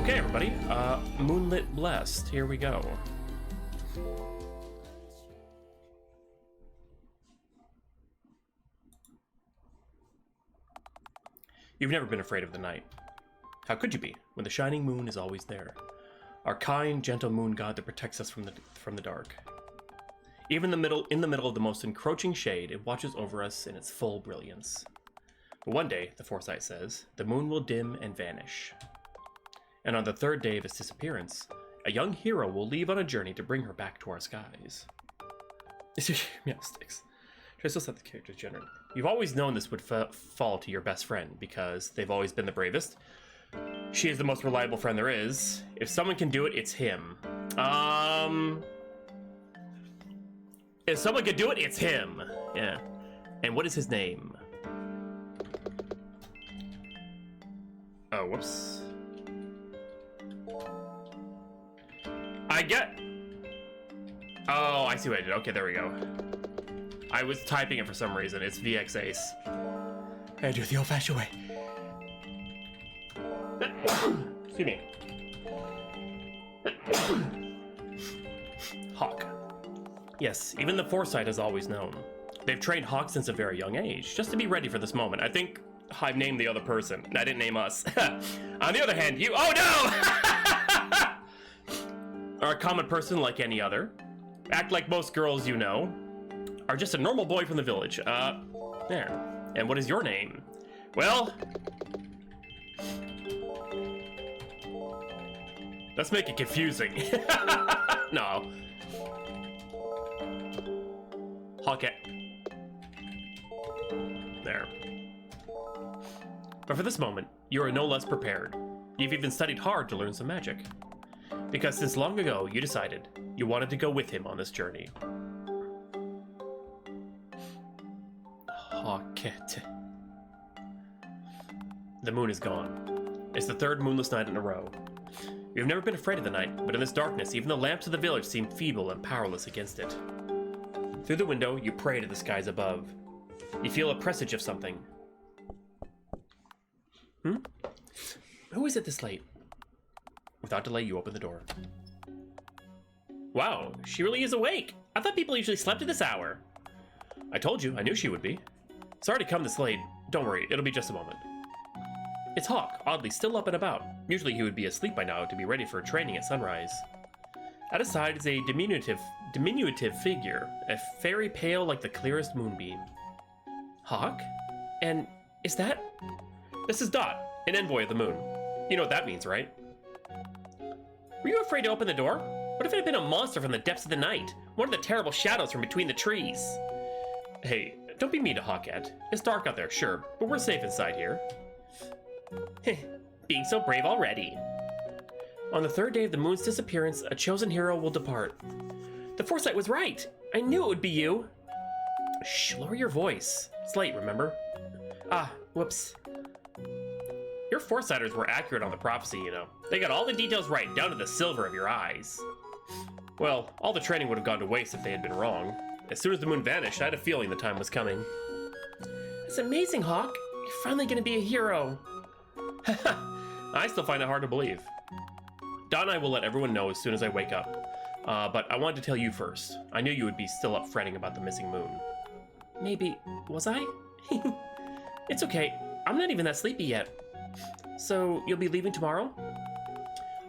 Okay, everybody. Moonlit Blessed. Here we go. You've never been afraid of the night. How could you be, when the shining moon is always there? Our kind, gentle moon god that protects us from the dark. Even in the middle of the most encroaching shade, it watches over us in its full brilliance. But one day, the foresight says, the moon will dim and vanish. And on the third day of its disappearance, a young hero will leave on a journey to bring her back to our skies. Yeah, sticks. Should I still set the character's gender? You've always known this would fall to your best friend, because they've always been the bravest. She is the most reliable friend there is. If someone can do it, it's him. If someone can do it, it's him. Yeah. And what is his name? Oh, whoops. Oh, I see what I did. Okay, there we go. I was typing it for some reason. It's VX Ace. I do it the old-fashioned way. Excuse me. Hawk. Yes, even the Foresight has always known. They've trained Hawk since a very young age, just to be ready for this moment. I think I've named the other person. I didn't name us. On the other hand, you— oh no! Are a common person like any other. Act like most girls you know. Are just a normal boy from the village. There. And what is your name? Well, let's make it confusing. No. Hawkette. There. But for this moment, you are no less prepared. You've even studied hard to learn some magic. Because since long ago, you decided you wanted to go with him on this journey. Hawkette. The moon is gone. It's the third moonless night in a row. You've never been afraid of the night, but in this darkness, even the lamps of the village seem feeble and powerless against it. Through the window, you pray to the skies above. You feel a presage of something. Who is it this late? Without delay, you open the door. Wow, she really is awake. I thought people usually slept at this hour. I told you, I knew she would be. Sorry to come this late. Don't worry, it'll be just a moment. It's Hawk, oddly still up and about. Usually he would be asleep by now to be ready for training at sunrise. At his side is a diminutive figure, a fairy pale like the clearest moonbeam. Hawk? And is that? This is Dot, an envoy of the moon. You know what that means, right? Were you afraid to open the door? What if it had been a monster from the depths of the night? One of the terrible shadows from between the trees? Hey, don't be mean to Hawkette. It's dark out there, sure, but we're safe inside here. Being so brave already. On the third day of the moon's disappearance, a chosen hero will depart. The Foresight was right. I knew it would be you. Shh, lower your voice. It's late, remember? Ah, whoops. Your Foresighters were accurate on the prophecy, you know. They got all the details right, down to the silver of your eyes. Well, all the training would have gone to waste if they had been wrong. As soon as the moon vanished, I had a feeling the time was coming. It's amazing, Hawk. You're finally gonna be a hero. I still find it hard to believe. Dot and I will let everyone know as soon as I wake up. But I wanted to tell you first. I knew you would be still up fretting about the missing moon. Maybe, was I? It's okay. I'm not even that sleepy yet. So, you'll be leaving tomorrow?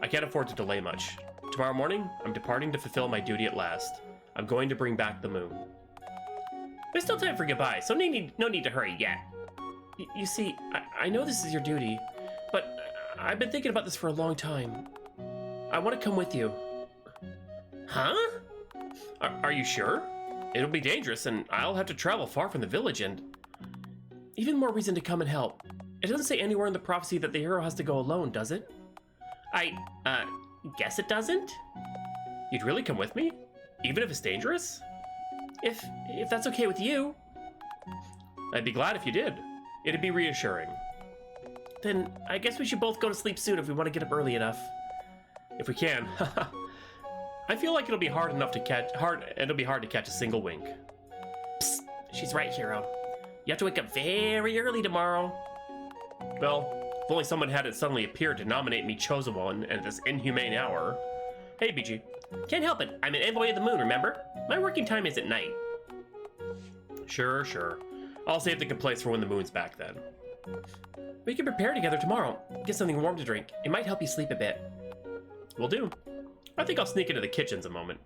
I can't afford to delay much. Tomorrow morning, I'm departing to fulfill my duty at last. I'm going to bring back the moon. There's still time for goodbye, so no need to hurry yet. You see, I know this is your duty, but I've been thinking about this for a long time. I want to come with you. Huh? Are you sure? It'll be dangerous, and I'll have to travel far from the village, and even more reason to come and help. It doesn't say anywhere in the prophecy that the hero has to go alone, does it? I guess it doesn't? You'd really come with me? Even if it's dangerous? If that's okay with you. I'd be glad if you did. It'd be reassuring. Then I guess we should both go to sleep soon if we want to get up early enough. If we can. I feel like it'll be hard to catch a single wink. Psst, she's right, hero. You have to wake up very early tomorrow. Well, If only someone hadn't suddenly appeared to nominate me chosen one at this inhumane hour. Hey, BG. Can't help it. I'm an envoy of the moon, remember? My working time is at night. Sure, sure. I'll save the complaints for when the moon's back then. We can prepare together tomorrow. Get something warm to drink. It might help you sleep a bit. Will do. I think I'll sneak into the kitchens a moment.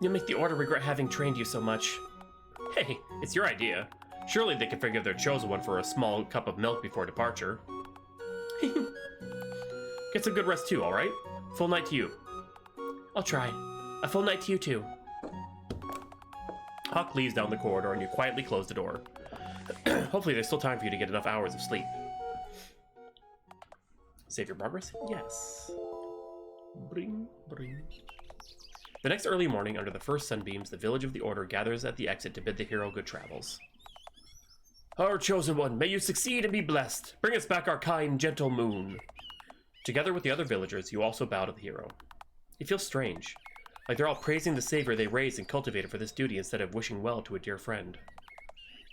You'll make the order regret having trained you so much. Hey, it's your idea. Surely they can forgive their chosen one for a small cup of milk before departure. Get some good rest too, alright? Full night to you. I'll try. A full night to you too. Hawk leaves down the corridor and you quietly close the door. Hopefully there's still time for you to get enough hours of sleep. Save your progress? Yes. Bring, bring. The next early morning, under the first sunbeams, the village of the Order gathers at the exit to bid the hero good travels. Our chosen one, may you succeed and be blessed. Bring us back our kind, gentle moon. Together with the other villagers, you also bow to the hero. It feels strange, like they're all praising the savior they raised and cultivated for this duty instead of wishing well to a dear friend.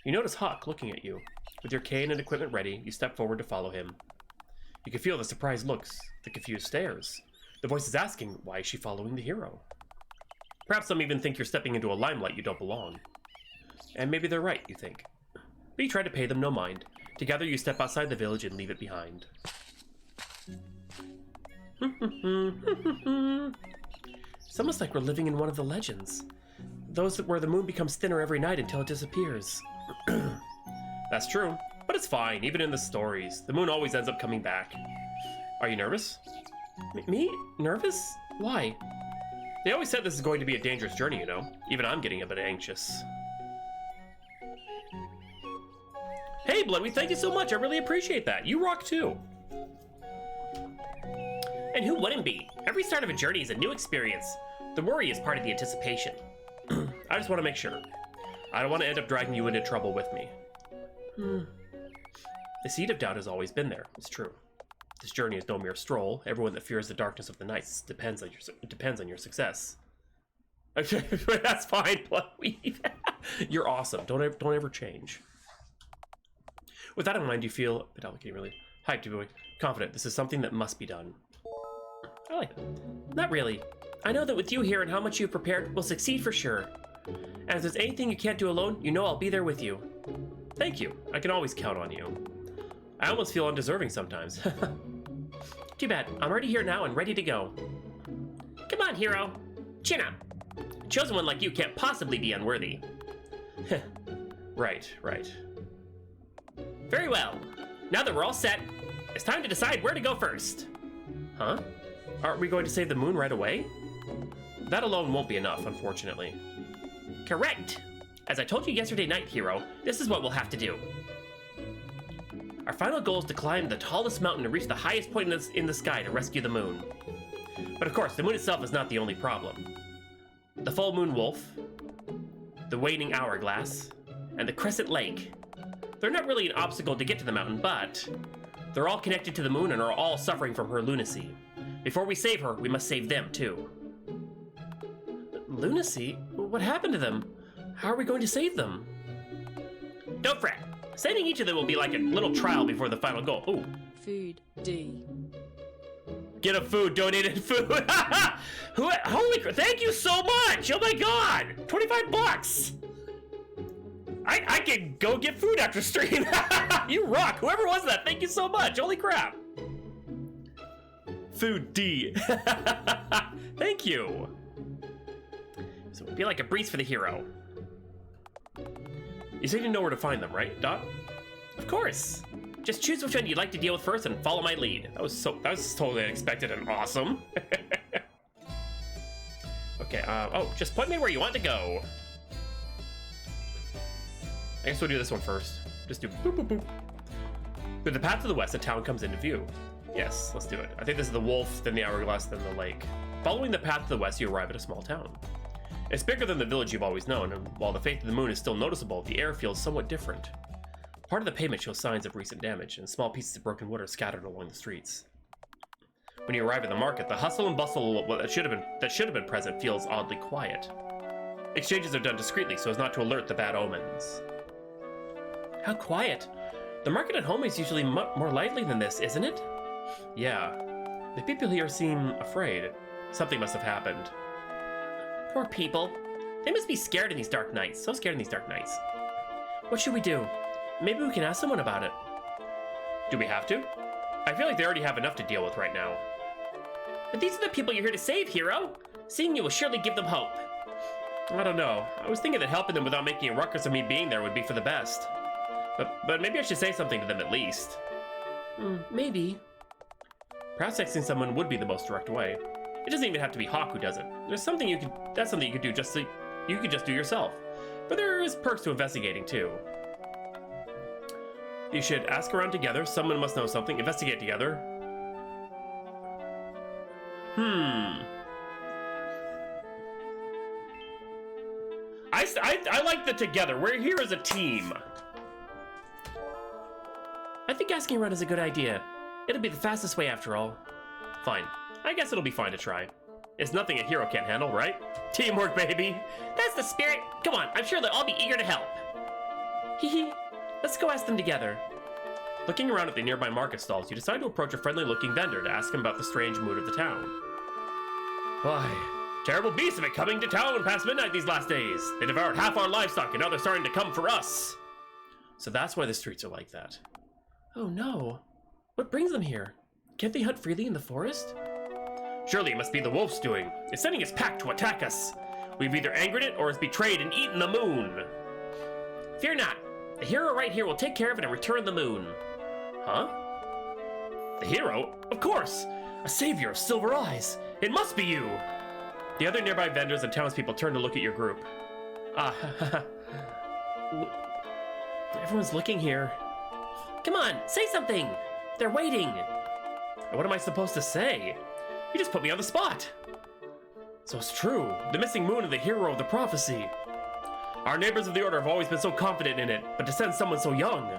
You notice Hawk looking at you. With your cane and equipment ready, you step forward to follow him. You can feel the surprised looks, the confused stares. The voice is asking, why is she following the hero? Perhaps some even think you're stepping into a limelight you don't belong. And maybe they're right, you think. But you try to pay them no mind. Together you step outside the village and leave it behind. It's almost like we're living in one of the legends. Those where the moon becomes thinner every night until it disappears. That's true, but it's fine, even in the stories. The moon always ends up coming back. Are you nervous? Me? Nervous? Why? They always said this is going to be a dangerous journey, you know. Even I'm getting a bit anxious. Hey, Bloodweed, thank you so much. I really appreciate that. You rock too. And who wouldn't be? Every start of a journey is a new experience. The worry is part of the anticipation. I just want to make sure. I don't want to end up dragging you into trouble with me. The seed of doubt has always been there. It's true. This journey is no mere stroll. Everyone that fears the darkness of the nights depends on your success. Okay, that's fine, Bloodweed. You're awesome. Don't ever change. With that in mind, you feel a bit delicate, really hyped to be confident. This is something that must be done. I like that. Not really. I know that with you here and how much you've prepared, we'll succeed for sure. And if there's anything you can't do alone, you know I'll be there with you. Thank you. I can always count on you. I almost feel undeserving sometimes. Too bad. I'm already here now and ready to go. Come on, hero. Chin up. A chosen one like you can't possibly be unworthy. Right. Very well. Now that we're all set, it's time to decide where to go first. Huh? Aren't we going to save the moon right away? That alone won't be enough, unfortunately. Correct. As I told you yesterday night, hero, this is what we'll have to do. Our final goal is to climb the tallest mountain and reach the highest point in the sky to rescue the moon. But of course, the moon itself is not the only problem. The full moon wolf, the waning hourglass, and the crescent lake. They're not really an obstacle to get to the mountain, but they're all connected to the moon and are all suffering from her lunacy. Before we save her, we must save them too. Lunacy? What happened to them? How are we going to save them? Don't fret. Saving each of them will be like a little trial before the final goal. Ooh. Food D. Get a food, donated food. Holy crap, thank you so much. Oh my God, 25 bucks. I can go get food after stream. You rock. Whoever was that, thank you so much. Holy crap. Food D. Thank you. So it'd be like a breeze for the hero. You said you know where to find them, right, Dot? Of course. Just choose which one you'd like to deal with first and follow my lead. That was totally unexpected and awesome. Okay, oh, just point me where you want to go. I guess we'll do this one first. Just do boop, boop, boop. With the path to the west, a town comes into view. Yes, let's do it. I think this is the wolf, then the hourglass, then the lake. Following the path to the west, you arrive at a small town. It's bigger than the village you've always known, and while the faith of the moon is still noticeable, the air feels somewhat different. Part of the pavement shows signs of recent damage, and small pieces of broken wood are scattered along the streets. When you arrive at the market, the hustle and bustle that should have been present feels oddly quiet. Exchanges are done discreetly so as not to alert the bad omens. How quiet! The market at home is usually more lively than this, isn't it? Yeah. The people here seem afraid. Something must have happened. Poor people. They must be scared in these dark nights. So scared in these dark nights. What should we do? Maybe we can ask someone about it. Do we have to? I feel like they already have enough to deal with right now. But these are the people you're here to save, hero. Seeing you will surely give them hope. I don't know. I was thinking that helping them without making a ruckus of me being there would be for the best. But maybe I should say something to them at least. Maybe. Perhaps texting someone would be the most direct way. It doesn't even have to be Hawk who does it. That's something you could do just so you could just do yourself. But there is perks to investigating too. You should ask around together. Someone must know something. Investigate together. I like the together. We're here as a team. I think asking around is a good idea. It'll be the fastest way after all. Fine. I guess it'll be fine to try. It's nothing a hero can't handle, right? Teamwork, baby. That's the spirit. Come on, I'm sure they'll all be eager to help. Hee. Let's go ask them together. Looking around at the nearby market stalls, you decide to approach a friendly-looking vendor to ask him about the strange mood of the town. Why, terrible beasts have been coming to town past midnight these last days. They devoured half our livestock, and now they're starting to come for us. So that's why the streets are like that. Oh no. What brings them here? Can't they hunt freely in the forest? Surely it must be the wolf's doing. It's sending its pack to attack us. We've either angered it or it's betrayed and eaten the moon. Fear not. The hero right here will take care of it and return the moon. Huh? The hero? Of course! A savior of silver eyes! It must be you! The other nearby vendors and townspeople turn to look at your group. Everyone's looking here. Come on, say something! They're waiting! What am I supposed to say? You just put me on the spot! So it's true. The missing moon is the hero of the prophecy. Our neighbors of the Order have always been so confident in it, but to send someone so young.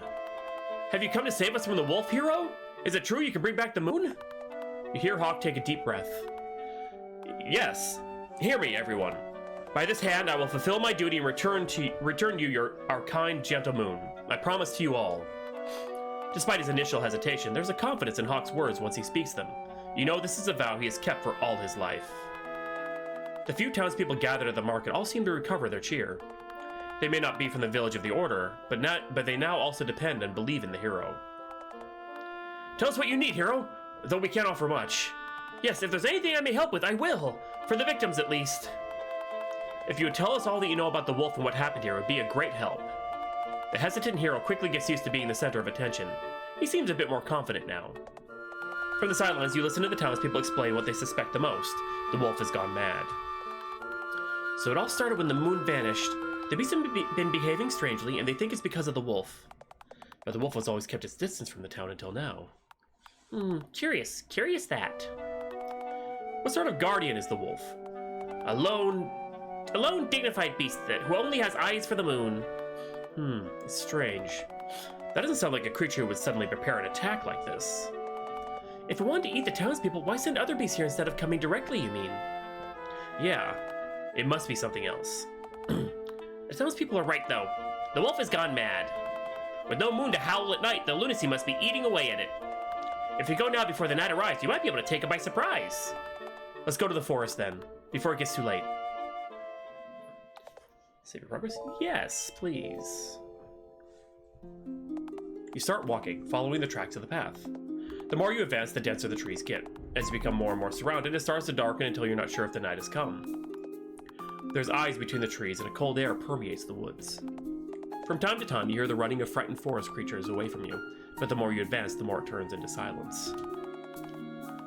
Have you come to save us from the wolf, hero? Is it true you can bring back the moon? You hear Hawk take a deep breath. Yes. Hear me, everyone. By this hand, I will fulfill my duty and return you our kind, gentle moon. I promise to you all. Despite his initial hesitation, there's a confidence in Hawk's words once he speaks them. You know this is a vow he has kept for all his life. The few townspeople gathered at the market all seem to recover their cheer. They may not be from the village of the Order, but they now also depend and believe in the hero. Tell us what you need, hero, though we can't offer much. Yes, if there's anything I may help with, I will, for the victims at least. If you would tell us all that you know about the wolf and what happened here, it would be a great help. The hesitant hero quickly gets used to being the center of attention. He seems a bit more confident now. From the sidelines, you listen to the townspeople explain what they suspect the most. The wolf has gone mad. So it all started when the moon vanished. The beasts have been behaving strangely, and they think it's because of the wolf. But the wolf has always kept its distance from the town until now. Curious that. What sort of guardian is the wolf? A lone, dignified beast who only has eyes for the moon. It's strange. That doesn't sound like a creature who would suddenly prepare an attack like this. If it wanted to eat the townspeople, why send other beasts here instead of coming directly, you mean? Yeah, it must be something else. The townspeople are right, though. The wolf has gone mad. With no moon to howl at night, the lunacy must be eating away at it. If we go now before the night arrives, you might be able to take it by surprise. Let's go to the forest, then, before it gets too late. Save your progress? Yes, please. You start walking, following the tracks of the path. The more you advance, the denser the trees get. As you become more and more surrounded, it starts to darken until you're not sure if the night has come. There's eyes between the trees, and a cold air permeates the woods. From time to time, you hear the running of frightened forest creatures away from you, but the more you advance, the more it turns into silence.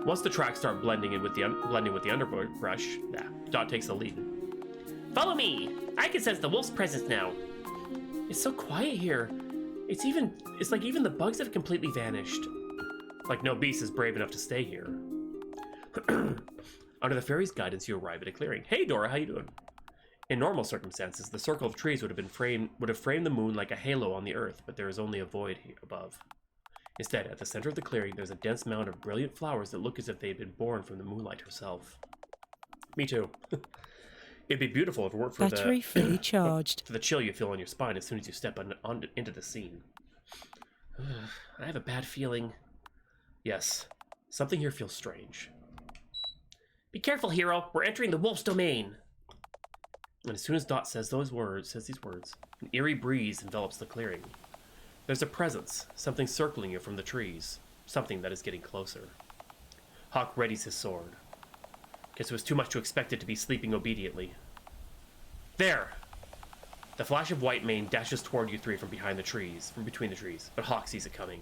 Once the tracks start blending with the underbrush, Dot takes the lead. Follow me! I can sense the wolf's presence now. It's so quiet here. It's like even the bugs have completely vanished. Like no beast is brave enough to stay here. Under the fairy's guidance, you arrive at a clearing. Hey, Dora, how you doing? In normal circumstances, the circle of trees would have framed the moon like a halo on the earth, but there is only a void here above. Instead, at the center of the clearing, there's a dense mound of brilliant flowers that look as if they had been born from the moonlight herself. Me too. It'd be beautiful if it weren't for battery fully charged. For the chill you feel on your spine as soon as you step into the scene. I have a bad feeling. Yes, something here feels strange. Be careful, hero. We're entering the wolf's domain. And as soon as Dot says these words, an eerie breeze envelops the clearing. There's a presence, something circling you from the trees, something that is getting closer. Hawk readies his sword. Guess it was too much to expect it to be sleeping obediently. There! The flash of white mane dashes toward you three from between the trees, but Hawk sees it coming.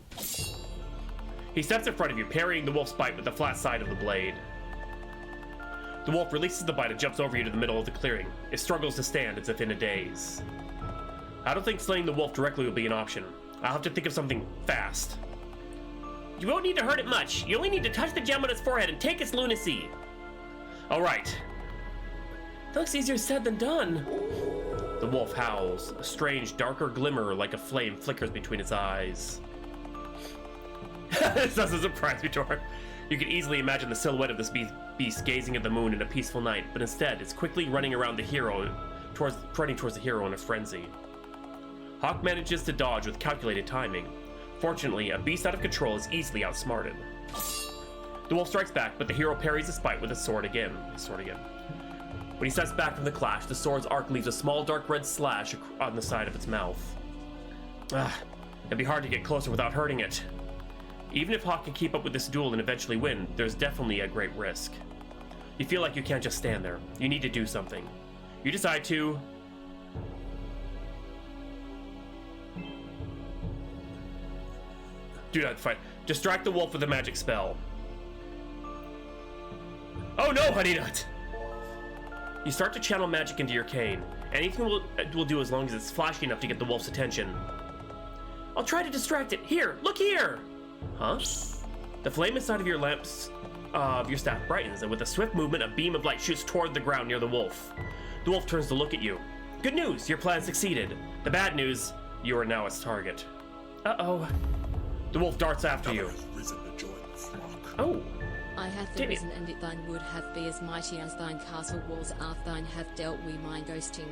He steps in front of you, parrying the wolf's bite with the flat side of the blade. The wolf releases the bite and jumps over you to the middle of the clearing. It struggles to stand as if in a daze. I don't think slaying the wolf directly will be an option. I'll have to think of something fast. You won't need to hurt it much. You only need to touch the gem on its forehead and take its lunacy. Alright. That looks easier said than done. The wolf howls. A strange, darker glimmer like a flame flickers between its eyes. This doesn't surprise me, Tor. You can easily imagine the silhouette of this beast gazing at the moon in a peaceful night, but instead, it's quickly running around the hero, running towards the hero in a frenzy. Hawk manages to dodge with calculated timing. Fortunately, a beast out of control is easily outsmarted. The wolf strikes back, but the hero parries his bite with his sword again. When he steps back from the clash, the sword's arc leaves a small dark red slash on the side of its mouth. It'd be hard to get closer without hurting it. Even if Hawk can keep up with this duel and eventually win, there's definitely a great risk. You feel like you can't just stand there. You need to do something. You decide to... do not fight. Distract the wolf with a magic spell. Oh no, Honey Nut! You start to channel magic into your cane. Anything will do as long as it's flashy enough to get the wolf's attention. I'll try to distract it. Here, look here! Huh? The flame inside of your lamps of your staff brightens, and with a swift movement, a beam of light shoots toward the ground near the wolf. The wolf turns to look at you. Good news, your plan succeeded. The bad news, you are now its target. Uh-oh. The wolf darts after you. Oh. I hath arisen, and it thine would have be as mighty as thine castle walls are. Thine have dealt we my ghosting.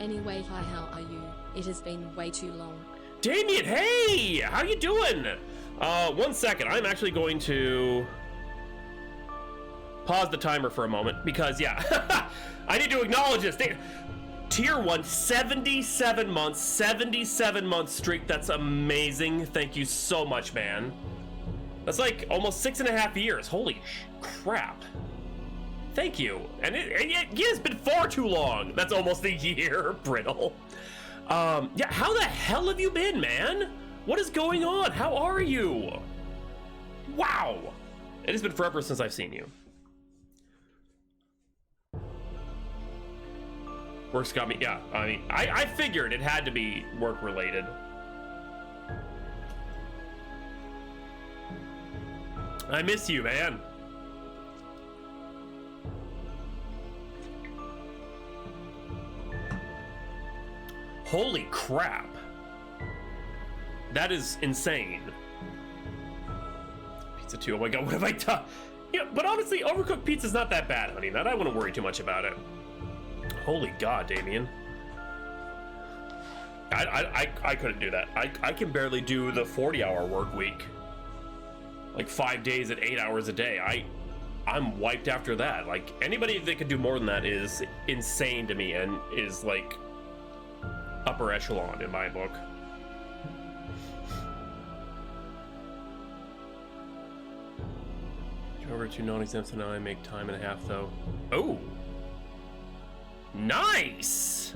Anyway, hi, how are you? It has been way too long. Damien, hey! How you doing? 1 second. I'm actually going to pause the timer for a moment because, yeah, I need to acknowledge this. Tier 1, 77 months, 77-month streak. That's amazing. Thank you so much, man. That's like almost 6.5 years. Holy crap. Thank you. And it's been far too long. That's almost a year, Brittle. Yeah, how the hell have you been, man? What is going on? How are you? Wow. It has been forever since I've seen you. Work's got me, yeah. I mean, I figured it had to be work related. I miss you, man. Holy crap. That is insane. Pizza 2, oh my god, what have I done? Yeah, but honestly, overcooked pizza's not that bad, honey. That I wouldn't worry too much about it. Holy god, Damien. I couldn't do that. I can barely do the 40-hour work week. Like 5 days at 8 hours a day. I'm wiped after that. Like, anybody that can do more than that is insane to me and is like upper echelon in my book. Over to non-exempt, so now I make time and a half though. Oh, nice.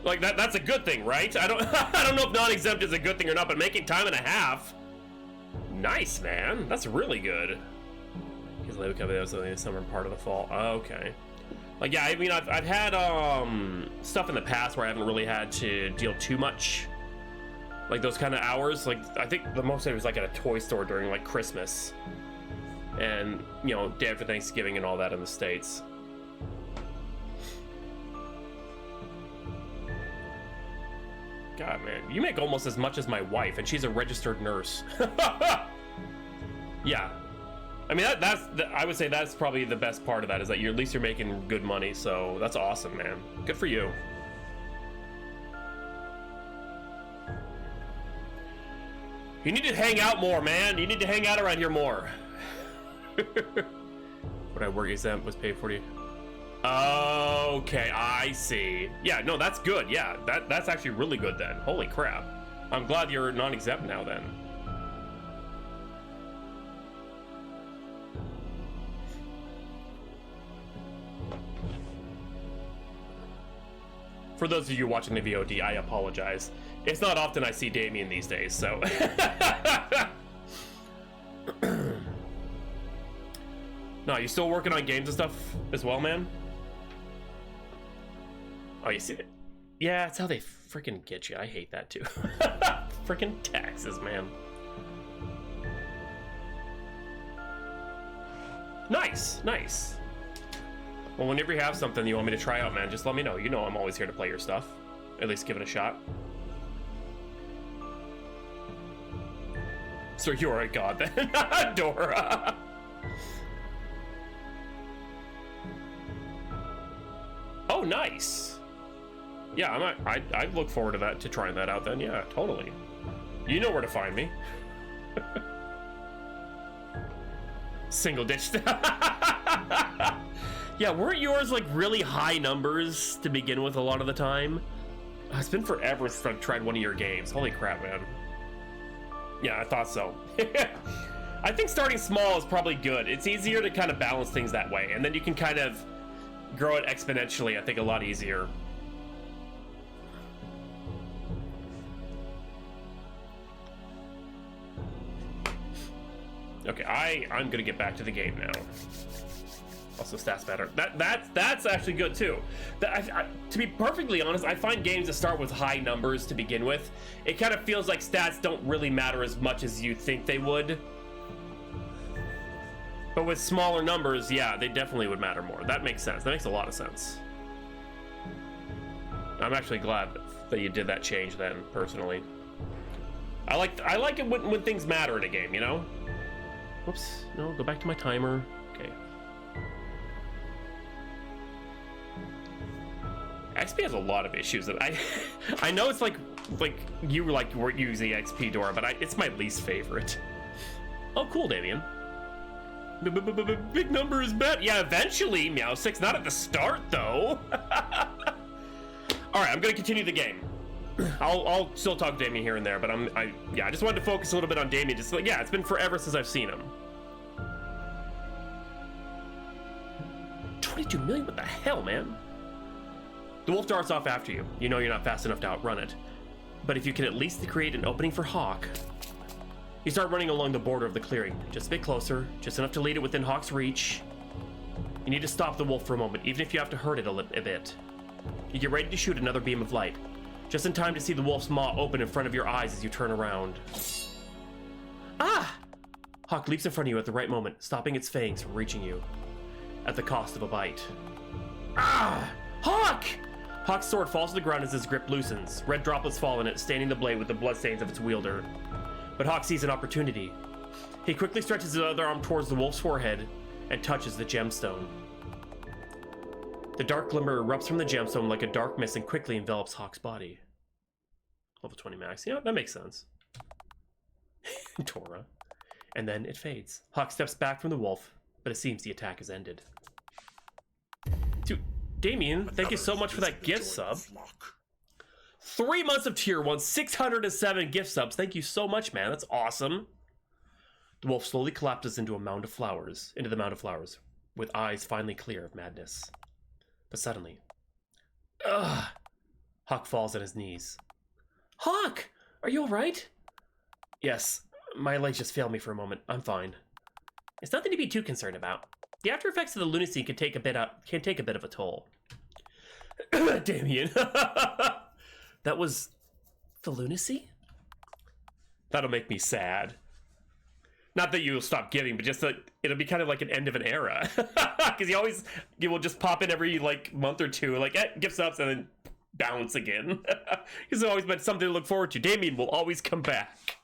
Like that's a good thing, right? I don't know if non-exempt is a good thing or not, but making time and a half, nice, man. That's really good. Because labor company, that was the summer part of the fall. Okay. Like, yeah, I mean, I've had stuff in the past where I haven't really had to deal too much, like those kind of hours. Like, I think the most I was like at a toy store during like Christmas, and you know, day after Thanksgiving and all that in the States. God, man, you make almost as much as my wife, and she's a registered nurse. Yeah. I mean, I would say that's probably the best part of that, is that at least you're making good money, so that's awesome, man. Good for you. You need to hang out more, man. You need to hang out around here more. What I work exempt was paid for you. Okay, I see. Yeah, no, that's good. Yeah, that's actually really good then. Holy crap. I'm glad you're non-exempt now then. For those of you watching the VOD, I apologize. It's not often I see Damien these days, so. No, you still working on games and stuff as well, man? Oh, you see it? Yeah, it's how they freaking get you. I hate that too. Freaking taxes, man. Nice, nice. Well, whenever you have something you want me to try out, man, just let me know. You know I'm always here to play your stuff. At least give it a shot. So you're a god then, Dora. Oh, nice. Yeah, I'd look forward to that, to trying that out then. Yeah, totally. You know where to find me. Single ditch. Yeah, weren't yours like really high numbers to begin with a lot of the time? It's been forever since I've tried one of your games. Holy crap, man. Yeah, I thought so. I think starting small is probably good. It's easier to kind of balance things that way, and then you can kind of grow it exponentially, I think, a lot easier. Okay, I'm gonna get back to the game now. Also, stats matter. That's actually good too. To be perfectly honest, I find games that start with high numbers to begin with, it kind of feels like stats don't really matter as much as you think they would. But with smaller numbers, yeah, they definitely would matter more. That makes sense. That makes a lot of sense. I'm actually glad that you did that change then, personally. I like it when things matter in a game, you know? Whoops, no, go back to my timer. Okay. XP has a lot of issues that I know it's like you weren't using XP, Dora, but it's my least favorite. Oh, cool, Damien. Big number is bad. Yeah, eventually, Meow6. Not at the start, though. All right, I'm gonna continue the game. I'll still talk to Damien here and there, but I just wanted to focus a little bit on Damien. Just like, yeah, it's been forever since I've seen him. 22 million? What the hell, man? The wolf darts off after you. You know you're not fast enough to outrun it. But if you can at least create an opening for Hawk, you start running along the border of the clearing, just a bit closer, just enough to lead it within Hawk's reach. You need to stop the wolf for a moment, even if you have to hurt it a bit. You get ready to shoot another beam of light, just in time to see the wolf's maw open in front of your eyes as you turn around. Ah! Hawk leaps in front of you at the right moment, stopping its fangs from reaching you, at the cost of a bite. Ah! Hawk! Hawk's sword falls to the ground as his grip loosens. Red droplets fall in it, staining the blade with the bloodstains of its wielder. But Hawk sees an opportunity. He quickly stretches his other arm towards the wolf's forehead and touches the gemstone. The dark glimmer erupts from the gemstone like a dark mist and quickly envelops Hawk's body. Level 20 max. Yeah, that makes sense. Tora. And then it fades. Hawk steps back from the wolf, but it seems the attack has ended. Dude, Damien, thank you so much for that gift sub. 3 months of tier 1, 607 gift subs. Thank you so much, man. That's awesome. The wolf slowly collapses into the mound of flowers, with eyes finally clear of madness. But suddenly, Hawk falls on his knees. Hawk, are you all right? Yes, my legs just failed me for a moment. I'm fine. It's nothing to be too concerned about. The after effects of the lunacy can take a bit of a toll. Damien. That was the lunacy? That'll make me sad. Not that you'll stop giving, but just that it'll be kind of like an end of an era. Because you will just pop in every like month or two, like gift subs, and then bounce again. It's always been something to look forward to. Damien will always come back.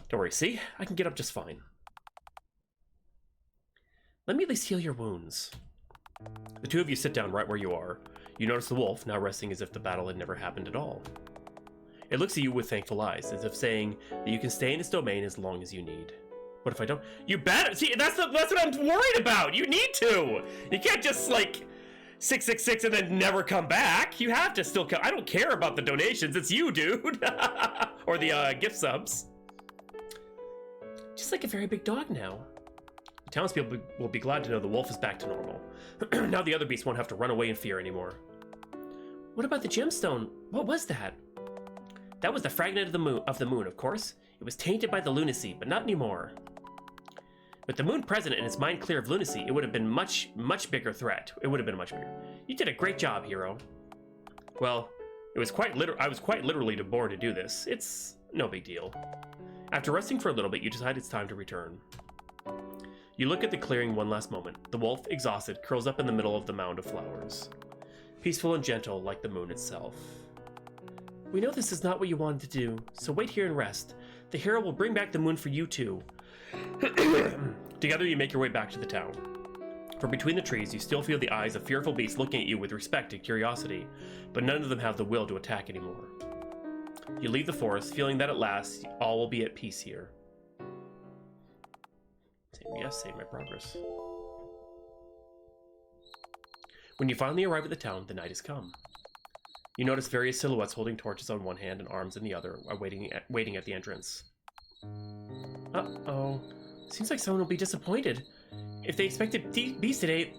Don't worry, see? I can get up just fine. Let me at least heal your wounds. The two of you sit down right where you are. You notice the wolf, now resting as if the battle had never happened at all. It looks at you with thankful eyes, as if saying that you can stay in its domain as long as you need. What if I don't? You better! See, that's what I'm worried about! You need to! You can't just, like, 666 and then never come back. You have to still come. I don't care about the donations. It's you, dude! Or the gift subs. Just like a very big dog now. The townspeople will be glad to know the wolf is back to normal. Now the other beasts won't have to run away in fear anymore. What about the gemstone? What was that? That was the fragment of the moon, of course. It was tainted by the lunacy, but not anymore. With the moon present and its mind clear of lunacy, it would have been much bigger threat. It would have been much bigger. You did a great job, hero. Well, I was quite literally born to do this. It's no big deal. After resting for a little bit, you decide it's time to return. You look at the clearing one last moment. The wolf, exhausted, curls up in the middle of the mound of flowers. Peaceful and gentle, like the moon itself. We know this is not what you wanted to do, so wait here and rest. The hero will bring back the moon for you too. Together you make your way back to the town. From between the trees, you still feel the eyes of fearful beasts looking at you with respect and curiosity, but none of them have the will to attack anymore. You leave the forest, feeling that at last, all will be at peace here. Save my progress. When you finally arrive at the town, the night has come. You notice various silhouettes holding torches on one hand and arms in the other, waiting at the entrance. Uh-oh. Seems like someone will be disappointed. If they expected beasts today,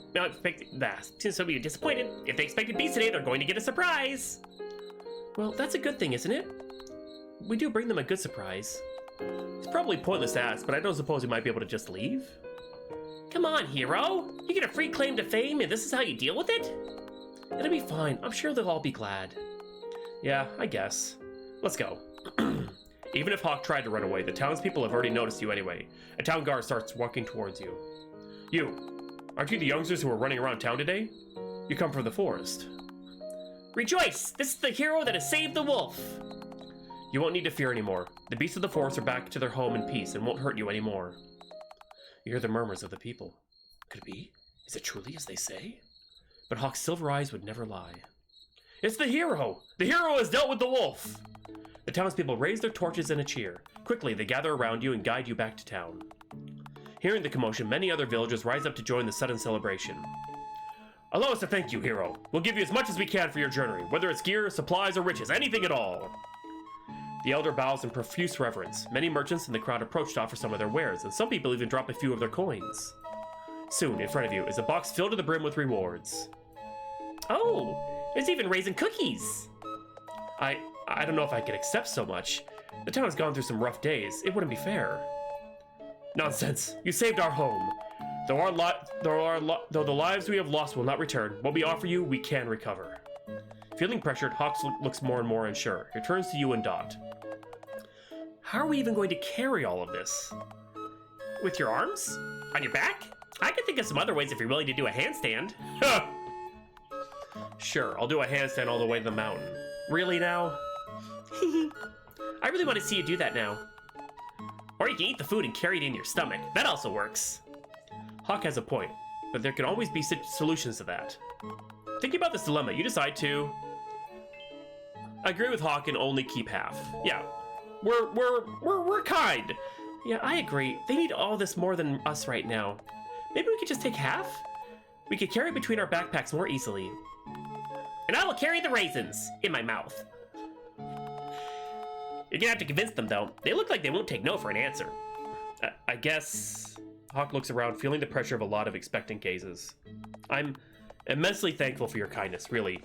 seems to be disappointed. If they expected beasts today, they're going to get a surprise. Well, that's a good thing, isn't it? We do bring them a good surprise. It's probably pointless to ask, but I don't suppose you might be able to just leave? Come on, hero! You get a free claim to fame, and this is how you deal with it? It'll be fine. I'm sure they'll all be glad. Yeah, I guess. Let's go. Even if Hawk tried to run away, the townspeople have already noticed you anyway. A town guard starts walking towards you. You! Aren't you the youngsters who are running around town today? You come from the forest. Rejoice! This is the hero that has saved the wolf! You won't need to fear anymore. The beasts of the forest are back to their home in peace and won't hurt you anymore. You hear the murmurs of the people. Could it be? Is it truly as they say? But Hawk's silver eyes would never lie. It's the hero! The hero has dealt with the wolf! The townspeople raise their torches in a cheer. Quickly, they gather around you and guide you back to town. Hearing the commotion, many other villagers rise up to join the sudden celebration. Allow us to thank you, hero. We'll give you as much as we can for your journey, whether it's gear, supplies, or riches, anything at all. The elder bows in profuse reverence. Many merchants in the crowd approach to offer some of their wares, and some people even drop a few of their coins. Soon, in front of you, is a box filled to the brim with rewards. Oh, there's even raisin cookies! I don't know if I could accept so much. The town has gone through some rough days. It wouldn't be fair. Nonsense. You saved our home. Though the lives we have lost will not return, what we offer you, we can recover. Feeling pressured, Hawk looks more and more unsure. He turns to you and Dot. How are we even going to carry all of this? With your arms? On your back? I can think of some other ways if you're willing to do a handstand. Sure, I'll do a handstand all the way to the mountain. Really now? I really want to see you do that now. Or you can eat the food and carry it in your stomach. That also works. Hawk has a point, but there can always be solutions to that. Thinking about this dilemma, you decide to agree with Hawk and only keep half. Yeah, we're kind. Yeah, I agree. They need all this more than us right now. Maybe we could just take half? We could carry it between our backpacks more easily. And I will carry the raisins in my mouth. You're gonna have to convince them, though. They look like they won't take no for an answer. I guess... Hawk looks around, feeling the pressure of a lot of expectant gazes. I'm immensely thankful for your kindness, really.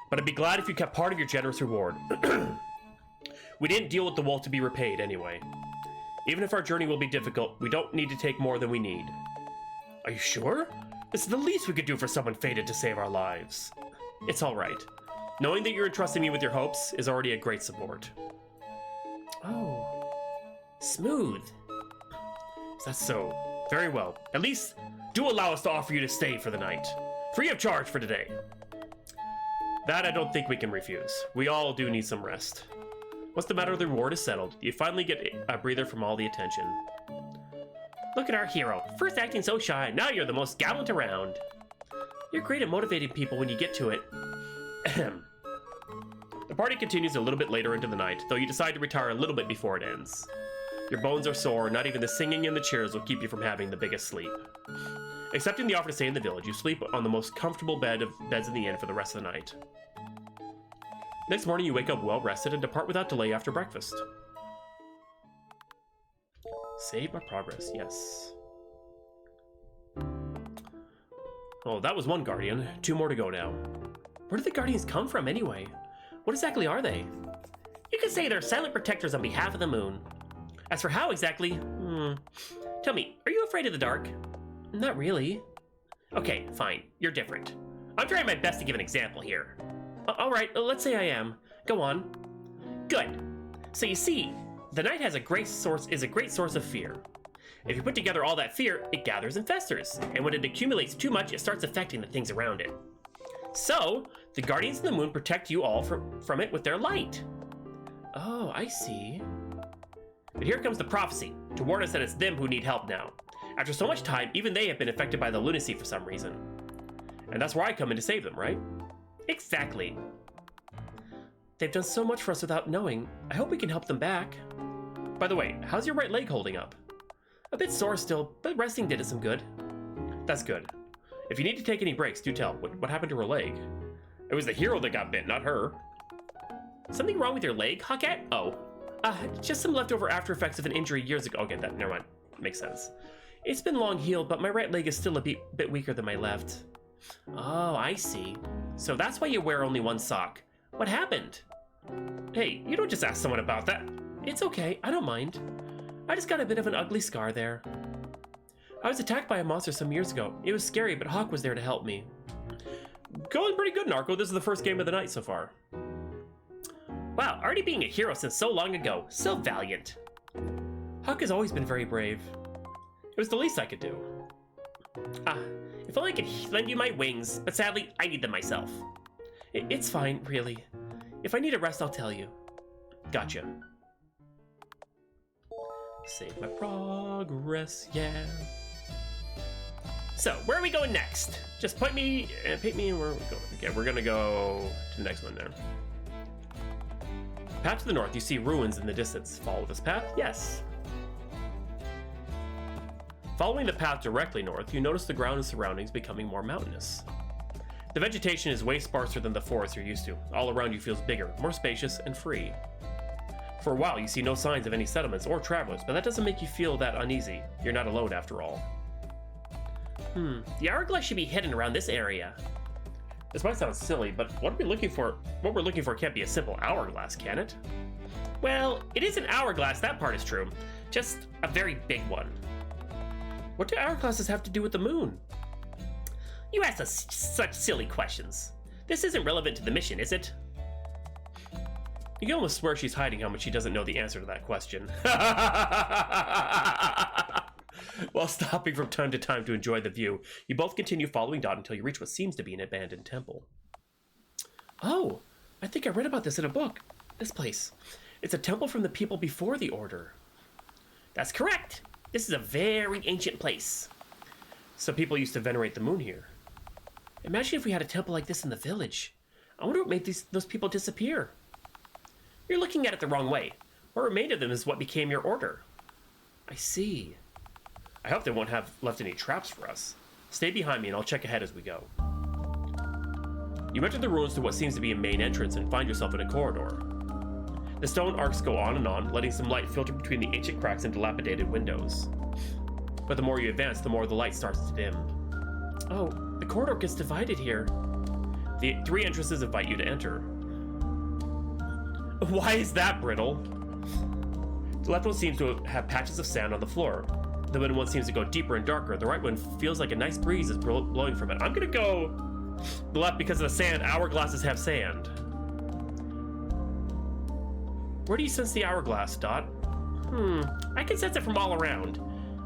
But I'd be glad if you kept part of your generous reward. We didn't deal with the wolf to be repaid, anyway. Even if our journey will be difficult, we don't need to take more than we need. Are you sure? This is the least we could do for someone fated to save our lives. It's all right. Knowing that you're entrusting me with your hopes is already a great support. Oh. Smooth. That's so. Very well. At least, do allow us to offer you to stay for the night. Free of charge for today. That I don't think we can refuse. We all do need some rest. Once the matter of the reward is settled, you finally get a breather from all the attention. Look at our hero. First acting so shy, now you're the most gallant around. You're great at motivating people when you get to it. The party continues a little bit later into the night, though you decide to retire a little bit before it ends. Your bones are sore, not even the singing and the cheers will keep you from having the biggest sleep. Accepting the offer to stay in the village, you sleep on the most comfortable beds in the inn for the rest of the night. Next morning, you wake up well rested and depart without delay after breakfast. Save my progress, yes. Oh, that was one guardian. 2 more to go now. Where did the guardians come from anyway? What exactly are they? You could say they're silent protectors on behalf of the moon. As for how exactly, tell me, are you afraid of the dark? Not really. Okay, fine, you're different. I'm trying my best to give an example here. Alright, let's say I am. Go on. Good. So you see, the night is a great source of fear. If you put together all that fear, it gathers and festers, and when it accumulates too much, it starts affecting the things around it. So, the Guardians of the Moon protect you all from it with their light. Oh, I see. But here comes the prophecy, to warn us that it's them who need help now. After so much time, even they have been affected by the lunacy for some reason. And that's where I come in to save them, right? Exactly. They've done so much for us without knowing. I hope we can help them back. By the way, how's your right leg holding up? A bit sore still, but resting did it some good. That's good. If you need to take any breaks, do tell. What happened to her leg? It was the hero that got bit, not her. Something wrong with your leg, Hawkette? Oh. Just some leftover after effects of an injury years ago. Okay, that, never mind. Makes sense. It's been long healed, but my right leg is still a bit weaker than my left. Oh, I see. So that's why you wear only one sock. What happened? Hey, you don't just ask someone about that. It's okay, I don't mind. I just got a bit of an ugly scar there. I was attacked by a monster some years ago. It was scary, but Hawk was there to help me. Going pretty good, Narco. This is the first game of the night so far. Wow, already being a hero since so long ago. So valiant. Hawk has always been very brave. It was the least I could do. If only I could lend you my wings, but sadly, I need them myself. It's fine, really. If I need a rest, I'll tell you. Gotcha. Save my progress, yeah. So, where are we going next? Just point me and where are we going? Okay, we're gonna go to the next one there. Path to the north, you see ruins in the distance. Follow this path? Yes. Following the path directly north, you notice the ground and surroundings becoming more mountainous. The vegetation is way sparser than the forest you're used to. All around you feels bigger, more spacious, and free. For a while, you see no signs of any settlements or travelers, but that doesn't make you feel that uneasy. You're not alone after all. The hourglass should be hidden around this area. This might sound silly, but what we're looking for can't be a simple hourglass, can it? Well, it is an hourglass, that part is true. Just a very big one. What do hourglasses have to do with the moon? You ask us such silly questions. This isn't relevant to the mission, is it? You can almost swear she's hiding how much she doesn't know the answer to that question. While stopping from time to time to enjoy the view, you both continue following Dot until you reach what seems to be an abandoned temple. Oh, I think I read about this in a book. This place. It's a temple from the people before the Order. That's correct. This is a very ancient place. Some people used to venerate the moon here. Imagine if we had a temple like this in the village. I wonder what made those people disappear. You're looking at it the wrong way. What remained of them is what became your order. I see. I hope they won't have left any traps for us. Stay behind me and I'll check ahead as we go. You enter the ruins through what seems to be a main entrance and find yourself in a corridor. The stone arcs go on, letting some light filter between the ancient cracks and dilapidated windows. But the more you advance, the more the light starts to dim. Oh, the corridor gets divided here. The 3 entrances invite you to enter. Why is that brittle? The left one seems to have patches of sand on the floor. The middle one seems to go deeper and darker. The right one feels like a nice breeze is blowing from it. I'm gonna go the left because of the sand. Hourglasses have sand. Where do you sense the hourglass, Dot? I can sense it from all around.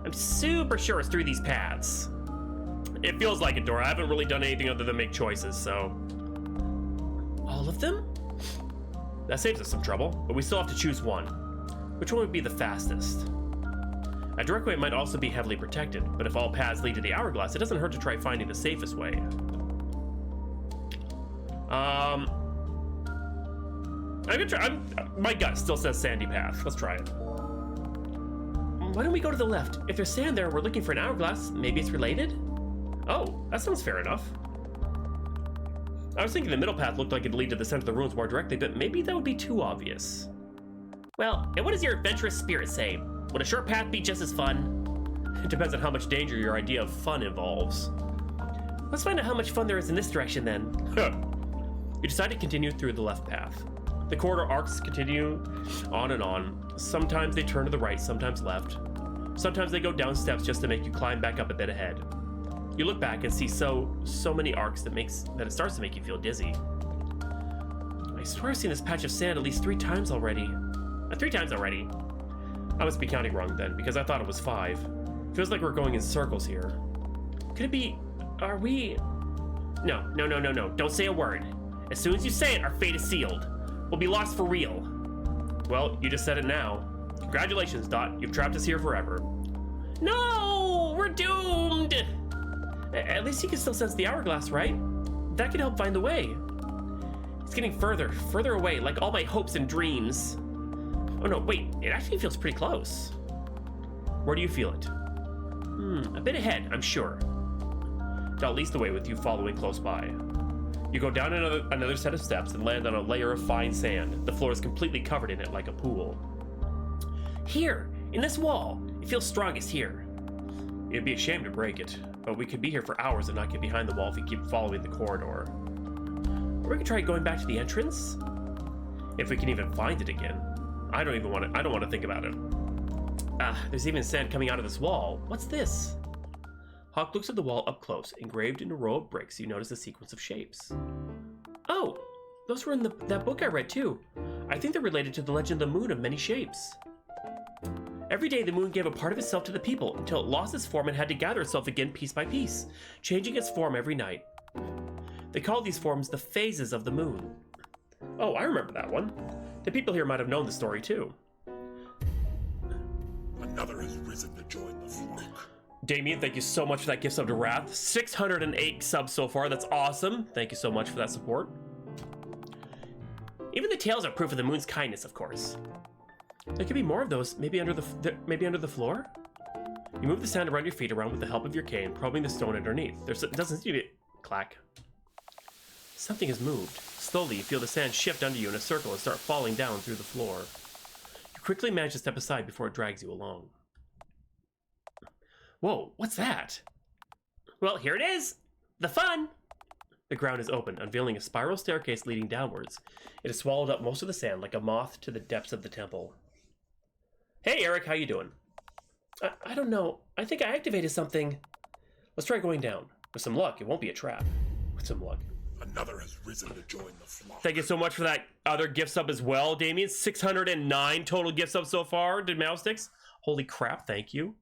I'm super sure it's through these paths. It feels like it, Dora. I haven't really done anything other than make choices, so... All of them? That saves us some trouble, but we still have to choose one. Which one would be the fastest? A direct way might also be heavily protected, but if all paths lead to the hourglass, it doesn't hurt to try finding the safest way. I'm gonna try. My gut still says sandy path. Let's try it. Why don't we go to the left? If there's sand there, we're looking for an hourglass. Maybe it's related? Oh, that sounds fair enough. I was thinking the middle path looked like it'd lead to the center of the ruins more directly, but maybe that would be too obvious. Well, and what does your adventurous spirit say? Would a short path be just as fun? It depends on how much danger your idea of fun involves. Let's find out how much fun there is in this direction then. You decide to continue through the left path. The corridor arcs continue on and on. Sometimes they turn to the right, sometimes left. Sometimes they go down steps just to make you climb back up a bit ahead. You look back and see so many arcs that it starts to make you feel dizzy. I swear I've seen this patch of sand at least 3 times already. 3 times already? I must be counting wrong then, because I thought it was 5. Feels like we're going in circles here. Could it be... Are we... No. Don't say a word. As soon as you say it, our fate is sealed. We'll be lost for real. Well, you just said it now. Congratulations, Dot. You've trapped us here forever. No! We're doomed! At least you can still sense the hourglass, right? That can help find the way. It's getting further away, like all my hopes and dreams. Oh no, wait, it actually feels pretty close. Where do you feel it? A bit ahead, I'm sure. Dot leads the way with you following close by. You go down another set of steps and land on a layer of fine sand. The floor is completely covered in it like a pool. Here, in this wall. It feels strongest here. It'd be a shame to break it, but we could be here for hours and not get behind the wall if we keep following the corridor. Or we could try going back to the entrance? If we can even find it again. I don't want to think about it. There's even sand coming out of this wall. What's this? Hawk looks at the wall up close. Engraved in a row of bricks, you notice a sequence of shapes. Oh, those were in that book I read too. I think they're related to the legend of the moon of many shapes. Every day the moon gave a part of itself to the people until it lost its form and had to gather itself again piece by piece, changing its form every night. They called these forms the phases of the moon. Oh, I remember that one. The people here might have known the story too. Another has risen to join the flock. Damien, thank you so much for that gift sub to Wrath. 608 subs so far. That's awesome. Thank you so much for that support. Even the tails are proof of the moon's kindness, of course. There could be more of those, maybe under the floor? You move the sand around your feet around with the help of your cane, probing the stone underneath. It doesn't seem to be... Clack. Something has moved. Slowly, you feel the sand shift under you in a circle and start falling down through the floor. You quickly manage to step aside before it drags you along. Whoa, what's that? Well, here it is! The fun! The ground is open, unveiling a spiral staircase leading downwards. It has swallowed up most of the sand like a moth to the depths of the temple. Hey, Eric, how you doing? I don't know. I think I activated something. Let's try going down. With some luck, it won't be a trap. With some luck. Another has risen to join the flock. Thank you so much for that other gift sub as well, Damien. 609 total gift subs so far. Did Mousesticks? Holy crap, thank you.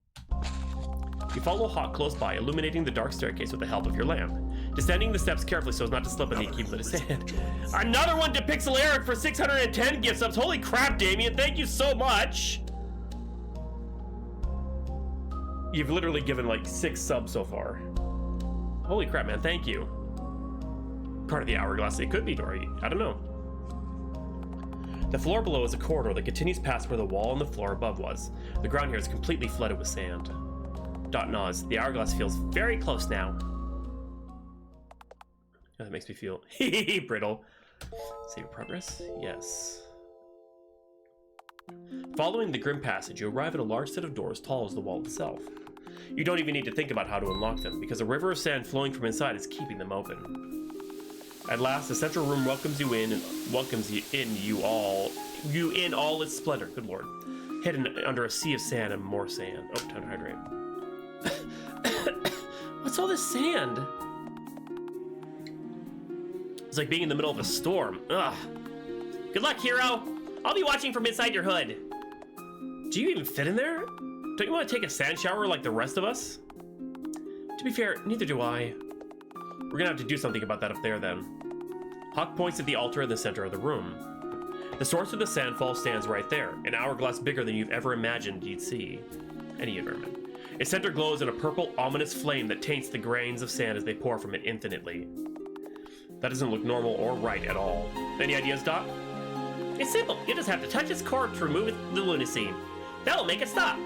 You follow Hawk close by, illuminating the dark staircase with the help of your lamp. Descending the steps carefully so as not to slip on the accumulated sand. Another one to Pixel Eric for 610 gift subs. Holy crap, Damien. Thank you so much. You've literally given like 6 subs so far. Holy crap, man. Thank you. Part of the hourglass. It could be, Dory. I don't know. The floor below is a corridor that continues past where the wall and the floor above was. The ground here is completely flooded with sand. Dot nods. The hourglass feels very close now. That makes me feel brittle. Save progress? Yes. Following the grim passage, you arrive at a large set of doors tall as the wall itself. You don't even need to think about how to unlock them, because a river of sand flowing from inside is keeping them open. At last, the central room welcomes you in and welcomes you in all its splendor. Good lord. Hidden under a sea of sand and more sand. Oh, time to hydrate. What's all this sand? It's like being in the middle of a storm. Ugh. Good luck, hero. I'll be watching from inside your hood. Do you even fit in there? Don't you want to take a sand shower like the rest of us? To be fair, neither do I. We're gonna have to do something about that up there then. Hawk points at the altar in the center of the room. The source of the sandfall stands right there, an hourglass bigger than you've ever imagined you'd see. Any environment. Its center glows in a purple, ominous flame that taints the grains of sand as they pour from it infinitely. That doesn't look normal or right at all. Any ideas, Doc? It's simple. You just have to touch its core to remove the lunacy. That'll make it stop.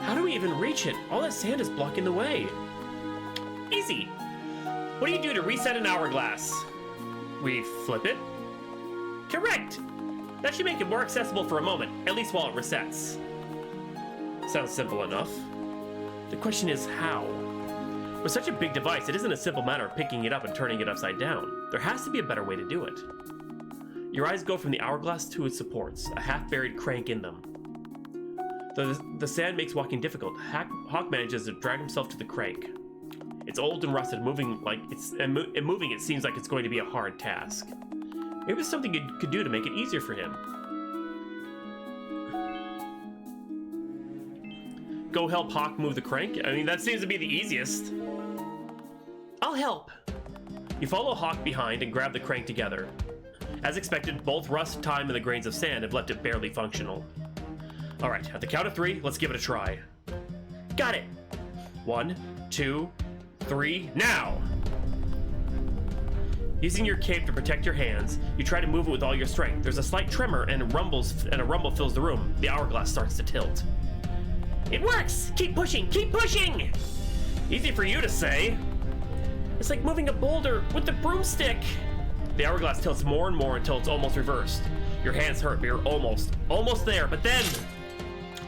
How do we even reach it? All that sand is blocking the way. Easy. What do you do to reset an hourglass? We flip it? Correct. That should make it more accessible for a moment, at least while it resets. Sounds simple enough. The question is how? With such a big device, it isn't a simple matter of picking it up and turning it upside down. There has to be a better way to do it. Your eyes go from the hourglass to its supports, a half-buried crank in them. The sand makes walking difficult. Hawk manages to drag himself to the crank. It's old and rusted, moving it seems like it's going to be a hard task. Maybe there's something you could do to make it easier for him. Go help Hawk move the crank? I mean, that seems to be the easiest. I'll help. You follow Hawk behind and grab the crank together. As expected, both rust, time, and the grains of sand have left it barely functional. Alright, at the count of 3, let's give it a try. Got it! 1, 2, 3, now! Using your cape to protect your hands, you try to move it with all your strength. There's a slight tremor and a rumble fills the room. The hourglass starts to tilt. It works! Keep pushing! Keep pushing! Easy for you to say. It's like moving a boulder with the broomstick. The hourglass tilts more and more until it's almost reversed. Your hands hurt, but you're almost there, but then...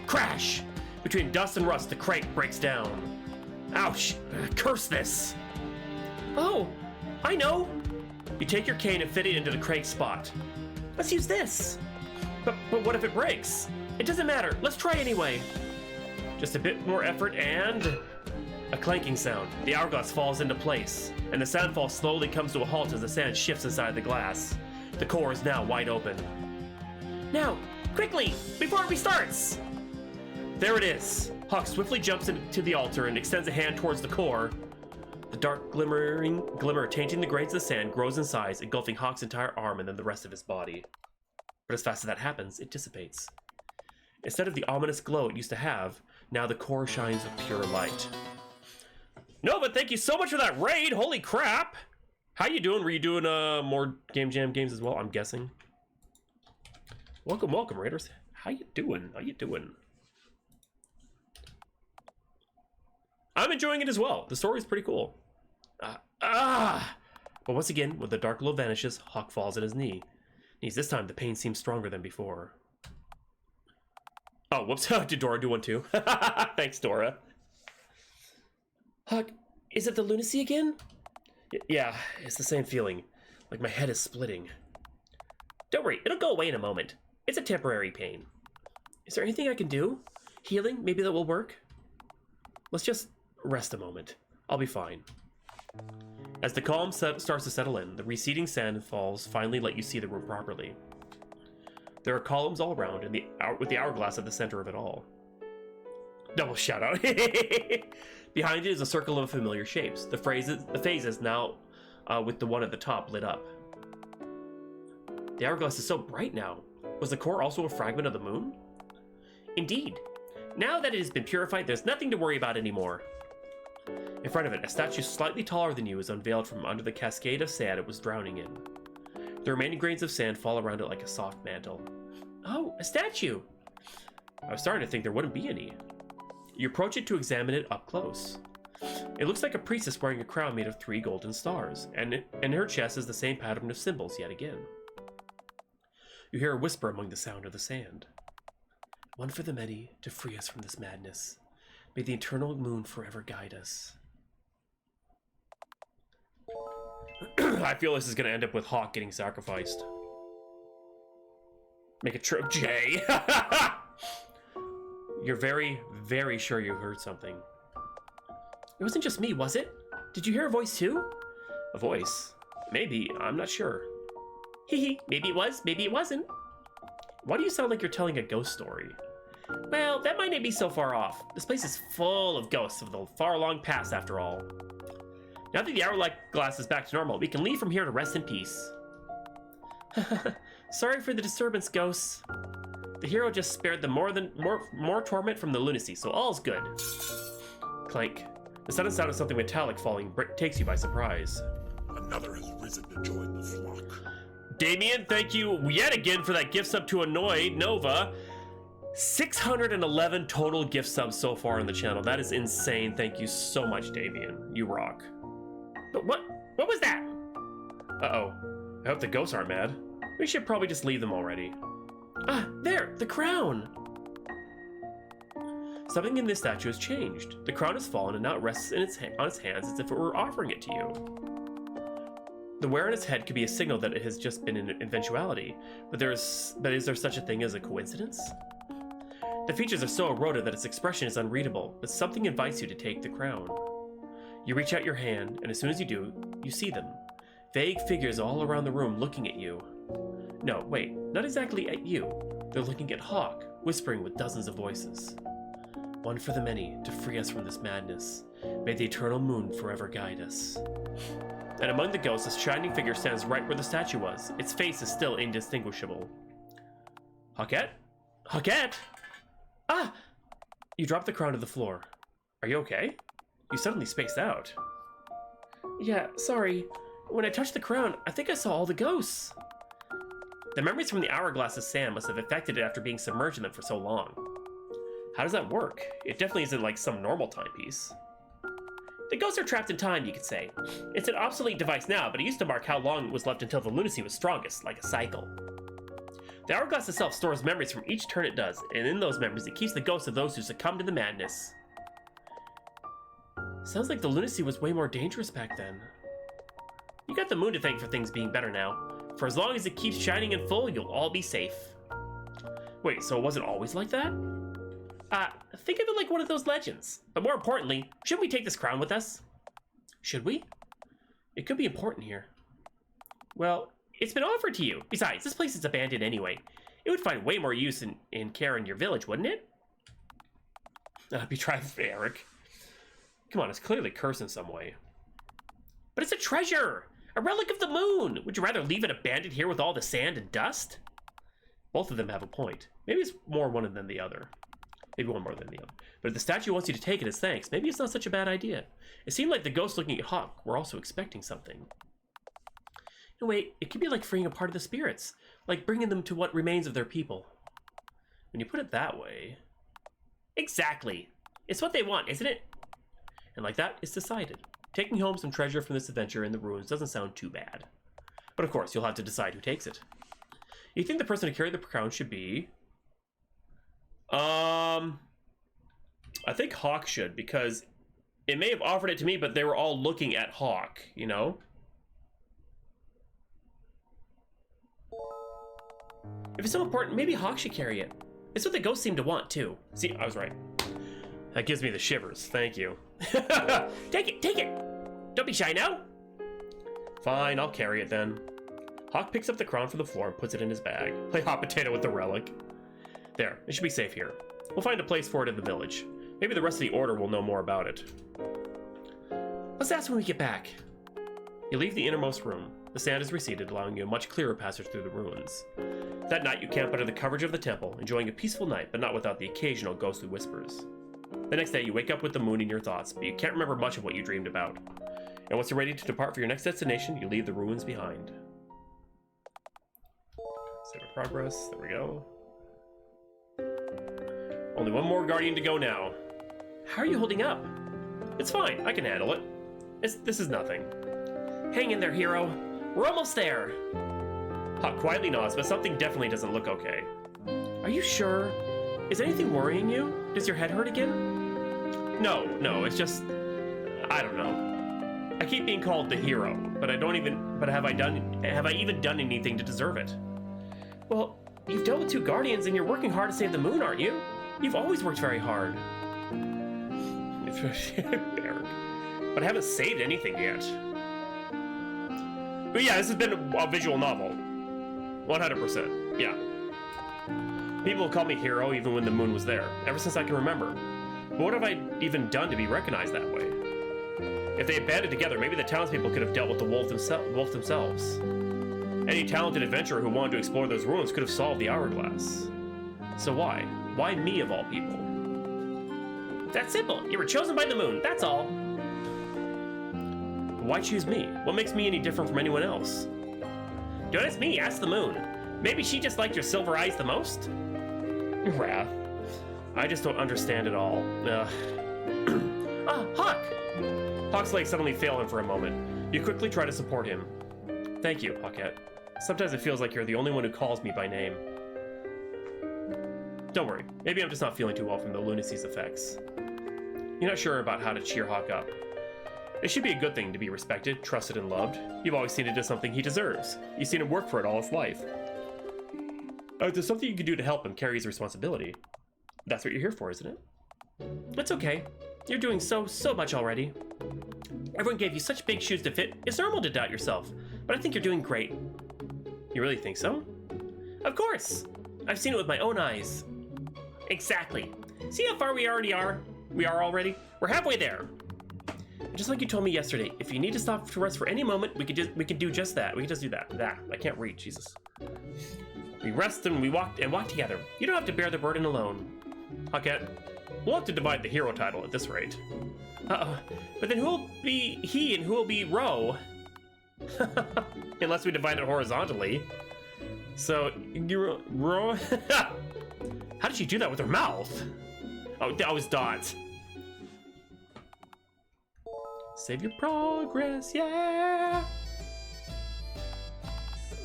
Crash! Between dust and rust, the crank breaks down. Ouch! Curse this! Oh, I know! You take your cane and fit it into the crank spot. Let's use this! But what if it breaks? It doesn't matter, let's try anyway. Just a bit more effort and... a clanking sound. The hourglass falls into place, and the soundfall slowly comes to a halt as the sand shifts inside the glass. The core is now wide open. Now, quickly, before it restarts! There it is. Hawk swiftly jumps into the altar and extends a hand towards the core. The dark glimmer tainting the grains of the sand grows in size, engulfing Hawk's entire arm and then the rest of his body. But as fast as that happens, it dissipates. Instead of the ominous glow it used to have, now the core shines with pure light. No, but thank you so much for that raid! Holy crap! How you doing? Were you doing more Game Jam games as well? I'm guessing. Welcome, raiders. How you doing? I'm enjoying it as well. The story's pretty cool. But once again, when the dark glow vanishes, Hawk falls at his knees. This time, the pain seems stronger than before. Oh, whoops. Did Dora do one too? Thanks, Dora. Hawk, is it the lunacy again? Yeah, it's the same feeling. Like my head is splitting. Don't worry, it'll go away in a moment. It's a temporary pain. Is there anything I can do? Healing? Maybe that will work? Let's just rest a moment. I'll be fine. As the calm starts to settle in, the receding sand falls finally let you see the room properly. There are columns all around, and with the hourglass at the center of it all. Double shout out. Behind it is a circle of familiar shapes. The phases now with the one at the top lit up. The hourglass is so bright now. Was the core also a fragment of the moon? Indeed. Now that it has been purified, there's nothing to worry about anymore. In front of it, a statue slightly taller than you is unveiled from under the cascade of sand it was drowning in. The remaining grains of sand fall around it like a soft mantle. Oh, a statue! I was starting to think there wouldn't be any. You approach it to examine it up close. It looks like a priestess wearing a crown made of 3 golden stars, and in her chest is the same pattern of symbols yet again. You hear a whisper among the sound of the sand. One for the many, to free us from this madness. May the eternal moon forever guide us. I feel this is going to end up with Hawk getting sacrificed. Make a trip, Jay. You're very, very sure you heard something. It wasn't just me, was it? Did you hear a voice too? A voice? Maybe, I'm not sure. Hee, maybe it was, maybe it wasn't. Why do you sound like you're telling a ghost story? Well, that might not be so far off. This place is full of ghosts of the far long past, after all. Now that the hourglass is back to normal, we can leave from here to rest in peace. Sorry for the disturbance, ghosts. The hero just spared them more torment from the lunacy, so all's good. Clank. The sudden sound of something metallic falling takes you by surprise. Another has risen to join the flock. Damien, thank you yet again for that gift sub to Annoy Nova. 611 total gift subs so far on the channel. That is insane. Thank you so much, Damien. You rock. But what was that? Uh-oh. I hope the ghosts aren't mad. We should probably just leave them already. Ah, there, the crown. Something in this statue has changed. The crown has fallen and now it rests on its hands as if it were offering it to you. The wear on its head could be a signal that it has just been an eventuality, but is there such a thing as a coincidence? The features are so eroded that its expression is unreadable, but something invites you to take the crown. You reach out your hand, and as soon as you do, you see them. Vague figures all around the room looking at you. No, wait, not exactly at you. They're looking at Hawk, whispering with dozens of voices. One for the many, to free us from this madness. May the eternal moon forever guide us. And among the ghosts, a shining figure stands right where the statue was. Its face is still indistinguishable. Hawkette? Hawkette? Ah! You dropped the crown to the floor. Are you okay? You suddenly spaced out. Yeah, sorry. When I touched the crown, I think I saw all the ghosts. The memories from the hourglass's sand must have affected it after being submerged in them for so long. How does that work? It definitely isn't like some normal timepiece. The ghosts are trapped in time, you could say. It's an obsolete device now, but it used to mark how long it was left until the lunacy was strongest, like a cycle. The hourglass itself stores memories from each turn it does, and in those memories it keeps the ghosts of those who succumbed to the madness. Sounds like the lunacy was way more dangerous back then. You got the moon to thank for things being better now. For as long as it keeps shining in full, you'll all be safe. Wait, so it wasn't always like that? Think of it like one of those legends. But more importantly, shouldn't we take this crown with us? Should we? It could be important here. Well, it's been offered to you. Besides, this place is abandoned anyway. It would find way more use in care in your village, wouldn't it? Be trying, Eric. Come on, it's clearly cursed in some way. But it's a treasure! A relic of the moon! Would you rather leave it abandoned here with all the sand and dust? Both of them have a point. Maybe it's more one than the other. Maybe one more than the other. But if the statue wants you to take it as thanks, maybe it's not such a bad idea. It seemed like the ghosts looking at Hawk were also expecting something. No, wait, it could be like freeing a part of the spirits. Like bringing them to what remains of their people. When you put it that way... Exactly! It's what they want, isn't it? And like that, it's decided. Taking home some treasure from this adventure in the ruins doesn't sound too bad. But of course, you'll have to decide who takes it. You think the person to carry the crown should be... I think Hawk should, because it may have offered it to me, but they were all looking at Hawk, you know? If it's so important, maybe Hawk should carry it. It's what the ghosts seem to want, too. See, I was right. That gives me the shivers, thank you. Take it, take it! Don't be shy now! Fine, I'll carry it then. Hawk picks up the crown from the floor and puts it in his bag. Play hot potato with the relic. There, it should be safe here. We'll find a place for it in the village. Maybe the rest of the order will know more about it. Let's ask when we get back. You leave the innermost room. The sand is receded, allowing you a much clearer passage through the ruins. That night, you camp under the coverage of the temple, enjoying a peaceful night, but not without the occasional ghostly whispers. The next day, you wake up with the moon in your thoughts, but you can't remember much of what you dreamed about. And once you're ready to depart for your next destination, you leave the ruins behind. Save our progress. There we go. Only one more guardian to go now. How are you holding up? It's fine. I can handle it. This is nothing. Hang in there, hero. We're almost there. Hawk quietly nods, but something definitely doesn't look okay. Are you sure? Is anything worrying you? Does your head hurt again? No, it's just... I don't know. I keep being called the hero, but have I even done anything to deserve it? Well, you've dealt with 2 guardians and you're working hard to save the moon, aren't you? You've always worked very hard. Eric. But I haven't saved anything yet. But yeah, this has been a visual novel. 100%, yeah. People call me hero even when the moon was there, ever since I can remember. But what have I even done to be recognized that way? If they had banded together, maybe the townspeople could have dealt with the wolf themselves. Any talented adventurer who wanted to explore those ruins could have solved the hourglass. So why? Why me of all people? That's simple. You were chosen by the moon, that's all. Why choose me? What makes me any different from anyone else? Don't ask me, ask the moon. Maybe she just liked your silver eyes the most? Wrath. I just don't understand it all. Hawk! Hawk's legs suddenly fail him for a moment. You quickly try to support him. Thank you, Hawkette. Sometimes it feels like you're the only one who calls me by name. Don't worry, maybe I'm just not feeling too well from the lunacy's effects. You're not sure about how to cheer Hawk up. It should be a good thing to be respected, trusted, and loved. You've always seen it as something he deserves. You've seen him work for it all his life. If there's something you can do to help him carry his responsibility, that's what you're here for, isn't it? It's okay. You're doing so much already. Everyone gave you such big shoes to fit, it's normal to doubt yourself, but I think you're doing great. You really think so? Of course! I've seen it with my own eyes. Exactly. See how far we already are? We are already? We're halfway there. Just like you told me yesterday, if you need to stop to rest for any moment, we can do just that. We can just do that. I can't read, Jesus. We rest and we walk together. You don't have to bear the burden alone. Hawkette, we'll have to divide the hero title at this rate. Uh-oh. But then who'll be he and who'll be Ro? Unless we divide it horizontally. So, Ro? How did she do that with her mouth? Oh, that was Dot. Save your progress, yeah!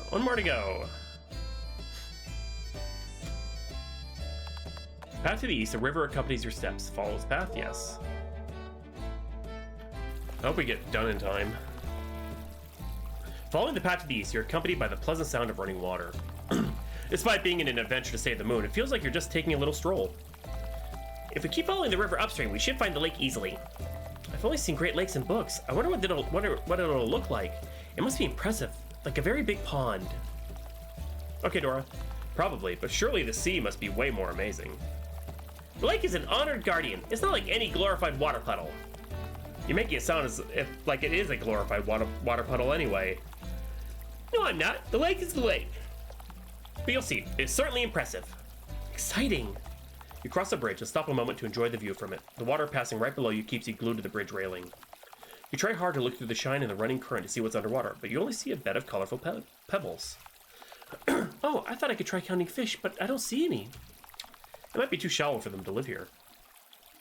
One more to go. Path to the east, a river accompanies your steps. Follow its path, yes. I hope we get done in time. Following the path to the east, you're accompanied by the pleasant sound of running water. Despite being in an adventure to save the moon, it feels like you're just taking a little stroll. If we keep following the river upstream, we should find the lake easily. I've only seen Great Lakes in books. I wonder what it'll look like. It must be impressive, like a very big pond. Okay, Dora. Probably, but surely the sea must be way more amazing. The lake is an honored guardian. It's not like any glorified water puddle. You're making it sound as if like it is a glorified water puddle anyway. No, I'm not. The lake is the lake. But you'll see, it's certainly impressive. Exciting. You cross a bridge and stop a moment to enjoy the view from it. The water passing right below you keeps you glued to the bridge railing. You try hard to look through the shine in the running current to see what's underwater, but you only see a bed of colorful pebbles. Oh, I thought I could try counting fish, but I don't see any. It might be too shallow for them to live here.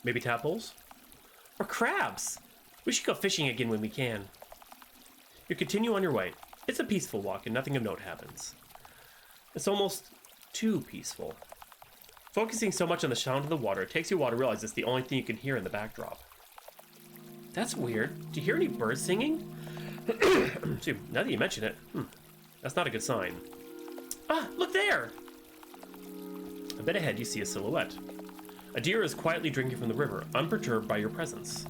Maybe tadpoles? Or crabs! We should go fishing again when we can. You continue on your way. It's a peaceful walk and nothing of note happens. It's almost too peaceful. Focusing so much on the sound of the water, it takes you a while to realize it's the only thing you can hear in the backdrop. That's weird. Do you hear any birds singing? Now that you mention it, that's not a good sign. Ah, look there! A bit ahead, you see a silhouette. A deer is quietly drinking from the river, unperturbed by your presence.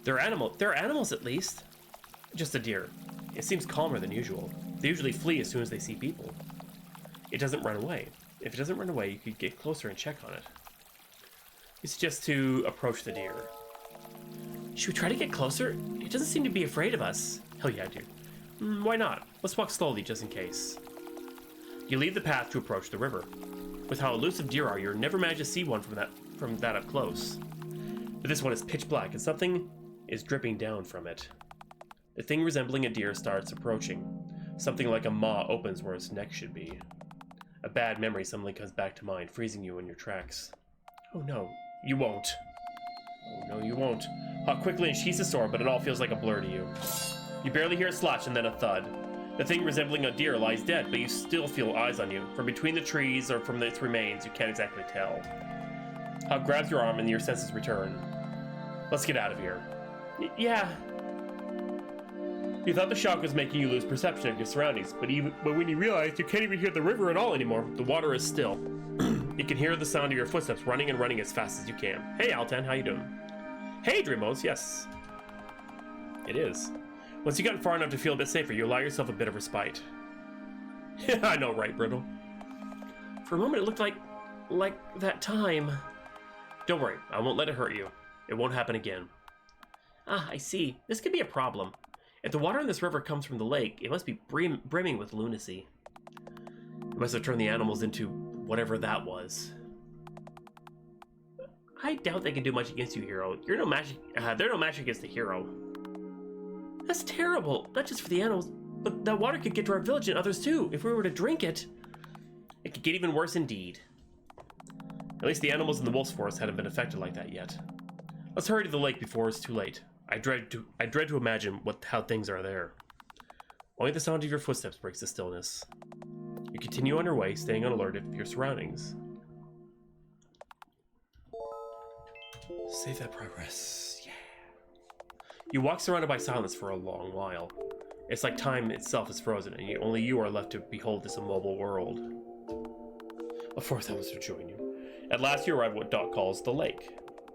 There are animals at least. Just a deer. It seems calmer than usual. They usually flee as soon as they see people. It doesn't run away. If it doesn't run away, you could get closer and check on it. You suggest to approach the deer. Should we try to get closer? It doesn't seem to be afraid of us. Hell yeah, dude. Why not? Let's walk slowly just in case. You leave the path to approach the river. With how elusive deer are, you'll never manage to see one from that up close. But this one is pitch black and something is dripping down from it. The thing resembling a deer starts approaching. Something like a maw opens where its neck should be. A bad memory suddenly comes back to mind, freezing you in your tracks. Oh no, you won't. Oh no, you won't. Hawk quickly unsheathes his sword, but it all feels like a blur to you. You barely hear a slash and then a thud. The thing resembling a deer lies dead, but you still feel eyes on you. From between the trees or from its remains, you can't exactly tell. Hawk grabs your arm and your senses return. Let's get out of here. Yeah. You thought the shock was making you lose perception of your surroundings, but when you realize you can't even hear the river at all anymore, the water is still. You can hear the sound of your footsteps running and running as fast as you can. Hey, Altan, how you doing? Hey, Dreamos, yes. It is. Once you've gotten far enough to feel a bit safer, you allow yourself a bit of respite. I know, right, Brittle? For a moment, it looked like that time. Don't worry, I won't let it hurt you. It won't happen again. Ah, I see. This could be a problem. If the water in this river comes from the lake, it must be brimming with lunacy. It must have turned the animals into whatever that was. I doubt they can do much against you, hero. You're no match. They're no match against the hero. That's terrible. Not just for the animals, But that water could get to our village and others too. If we were to drink it, it could get even worse indeed. At least the animals in the wolf's forest hadn't been affected like that yet. Let's hurry to the lake before it's too late. I dread to imagine how things are there. Only the sound of your footsteps breaks the stillness. You continue on your way, staying on alert of your surroundings. Save that progress. Yeah. You walk surrounded by silence for a long while. It's like time itself is frozen, and only you are left to behold this immobile world. Of course I was to join you. At last you arrive at what Dot calls the lake.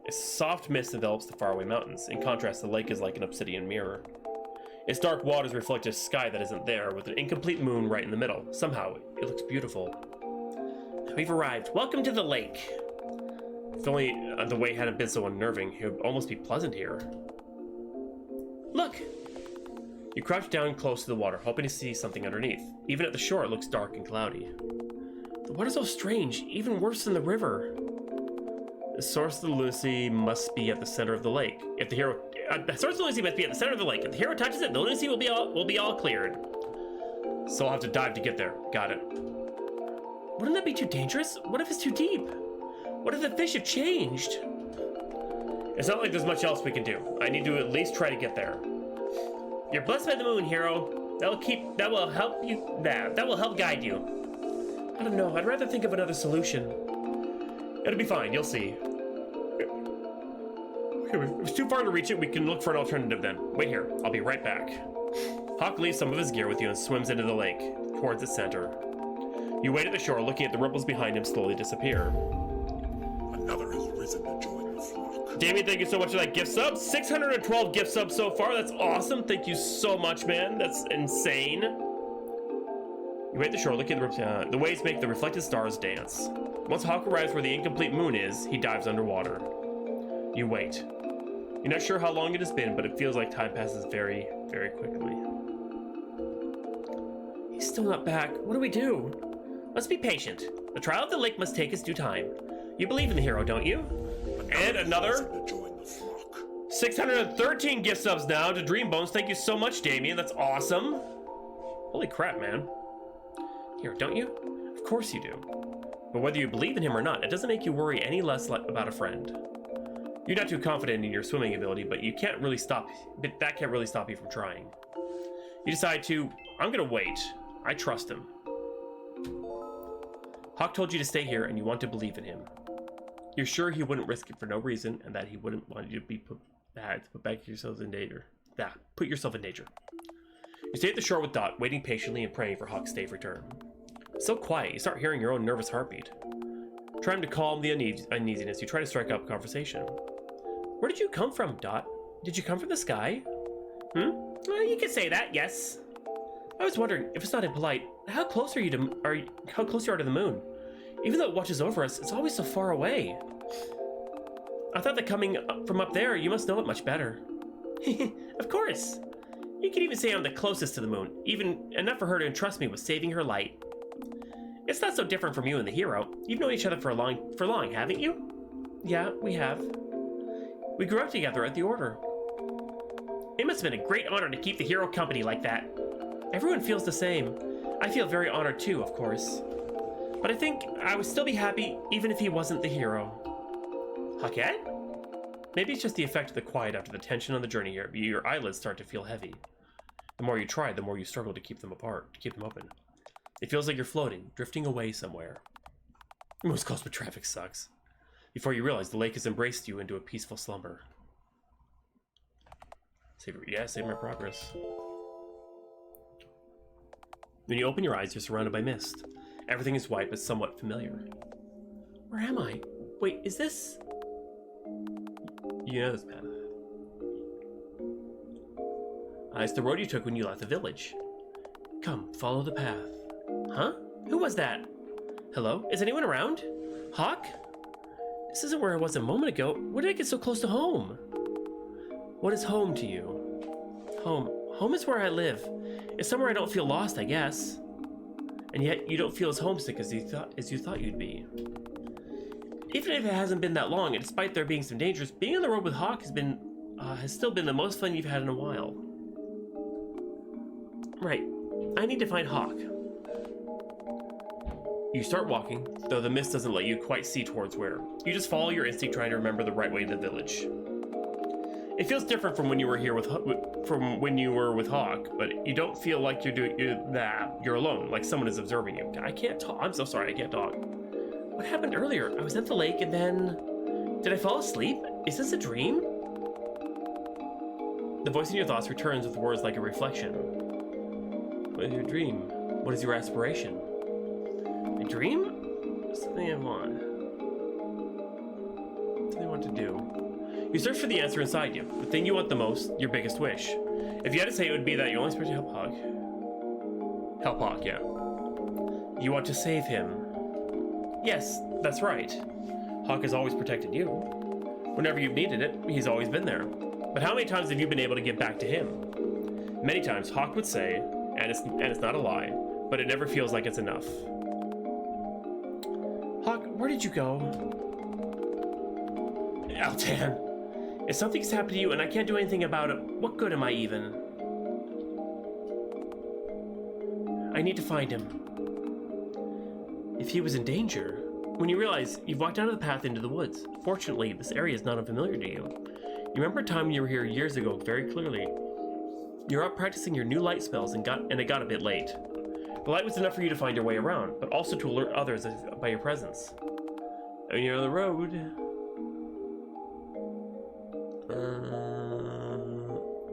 A soft mist envelops the faraway mountains. In contrast, the lake is like an obsidian mirror. Its dark waters reflect a sky that isn't there, with an incomplete moon right in the middle. Somehow, it looks beautiful. We've arrived. Welcome to the lake. If only the way hadn't been so unnerving, it would almost be pleasant here. Look! You crouch down close to the water, hoping to see something underneath. Even at the shore, it looks dark and cloudy. The water's so strange, even worse than the river. The source of the lunacy must be at the center of the lake. If the hero, the source of the lunacy must be at the center of the lake. If the hero touches it, the lunacy will be all cleared. So I'll have to dive to get there. Got it. Wouldn't that be too dangerous? What if it's too deep? What if the fish have changed? It's not like there's much else we can do. I need to at least try to get there. You're blessed by the moon, hero. That will help guide you. I don't know. I'd rather think of another solution. It'll be fine. You'll see. If it's too far to reach it, we can look for an alternative then. Wait here. I'll be right back. Hawk leaves some of his gear with you and swims into the lake, towards its center. You wait at the shore, looking at the ripples behind him slowly disappear. Another has risen to join the flock. Damien, thank you so much for that gift sub. 612 gift subs so far. That's awesome. Thank you so much, man. That's insane. You wait at the shore, looking at the waves make the reflected stars dance. Once Hawk arrives where the incomplete moon is, he dives underwater. You wait. You're not sure how long it has been, but it feels like time passes very, very quickly. He's still not back. What do we do? Let's be patient. The trial of the lake must take its due time. You believe in the hero, don't you? And another 613 gift subs now to Dreambones. Thank you so much, Damien. That's awesome. Holy crap, man. Hero, don't you? Of course you do. But whether you believe in him or not, it doesn't make you worry any less about a friend. You're not too confident in your swimming ability, but that can't really stop you from trying. You decide I'm gonna wait. I trust him. Hawk told you to stay here and you want to believe in him. You're sure he wouldn't risk it for no reason and that he wouldn't want you to be put back yourselves in danger. Put yourself in danger. You stay at the shore with Dot, waiting patiently and praying for Hawk's safe return. It's so quiet, you start hearing your own nervous heartbeat. Trying to calm the uneasiness, you try to strike up conversation. Where did you come from, Dot? Did you come from the sky? Well, you could say that, yes. I was wondering, if it's not impolite, how close are you to the moon? Even though it watches over us, it's always so far away. I thought that coming from up there, you must know it much better. Of course. You could even say I'm the closest to the moon, even enough for her to entrust me with saving her light. It's not so different from you and the hero. You've known each other for long, haven't you? Yeah, we have. We grew up together at the Order. It must have been a great honor to keep the hero company like that. Everyone feels the same. I feel very honored too, of course. But I think I would still be happy even if he wasn't the hero. Haket? Maybe it's just the effect of the quiet after the tension on the journey here. Your eyelids start to feel heavy. The more you try, the more you struggle to keep them apart, to keep them open. It feels like you're floating, drifting away somewhere. Most cosmic traffic sucks. Before you realize, the lake has embraced you into a peaceful slumber. Save my progress. When you open your eyes, you're surrounded by mist. Everything is white, but somewhat familiar. Where am I? Wait, is this... You know this path. It's the road you took when you left the village. Come, follow the path. Huh? Who was that? Hello? Is anyone around? Hawk? This isn't where I was a moment ago. Where did I get so close to home? What is home to you? Home is where I live. It's somewhere I don't feel lost, I guess. And yet you don't feel as homesick as you thought you'd be. Even if it hasn't been that long, and despite there being some dangers, being on the road with Hawk has still been the most fun you've had in a while. Right. I need to find Hawk. You start walking, though the mist doesn't let you quite see towards where. You just follow your instinct, trying to remember the right way to the village. It feels different from when you were here with Hawk, but you don't feel like you're alone, like someone is observing you. I can't talk. I'm so sorry, I can't talk. What happened earlier? I was at the lake and then... Did I fall asleep? Is this a dream? The voice in your thoughts returns with words like a reflection. What is your dream? What is your aspiration? A dream? Something I want. Something I want to do. You search for the answer inside you. The thing you want the most, your biggest wish. If you had to say, it would be that you're only supposed to help Hawk. Help Hawk, yeah. You want to save him. Yes, that's right. Hawk has always protected you. Whenever you've needed it, he's always been there. But how many times have you been able to get back to him? Many times, Hawk would say, and it's not a lie, but it never feels like it's enough. Hawk, where did you go? Altan, if something's happened to you and I can't do anything about it, what good am I even? I need to find him. If he was in danger, when you realize you've walked out of the path into the woods. Fortunately, this area is not unfamiliar to you. You remember a time when you were here years ago very clearly. You're out practicing your new light spells and it got a bit late. The light was enough for you to find your way around, but also to alert others by your presence. And you're on the road.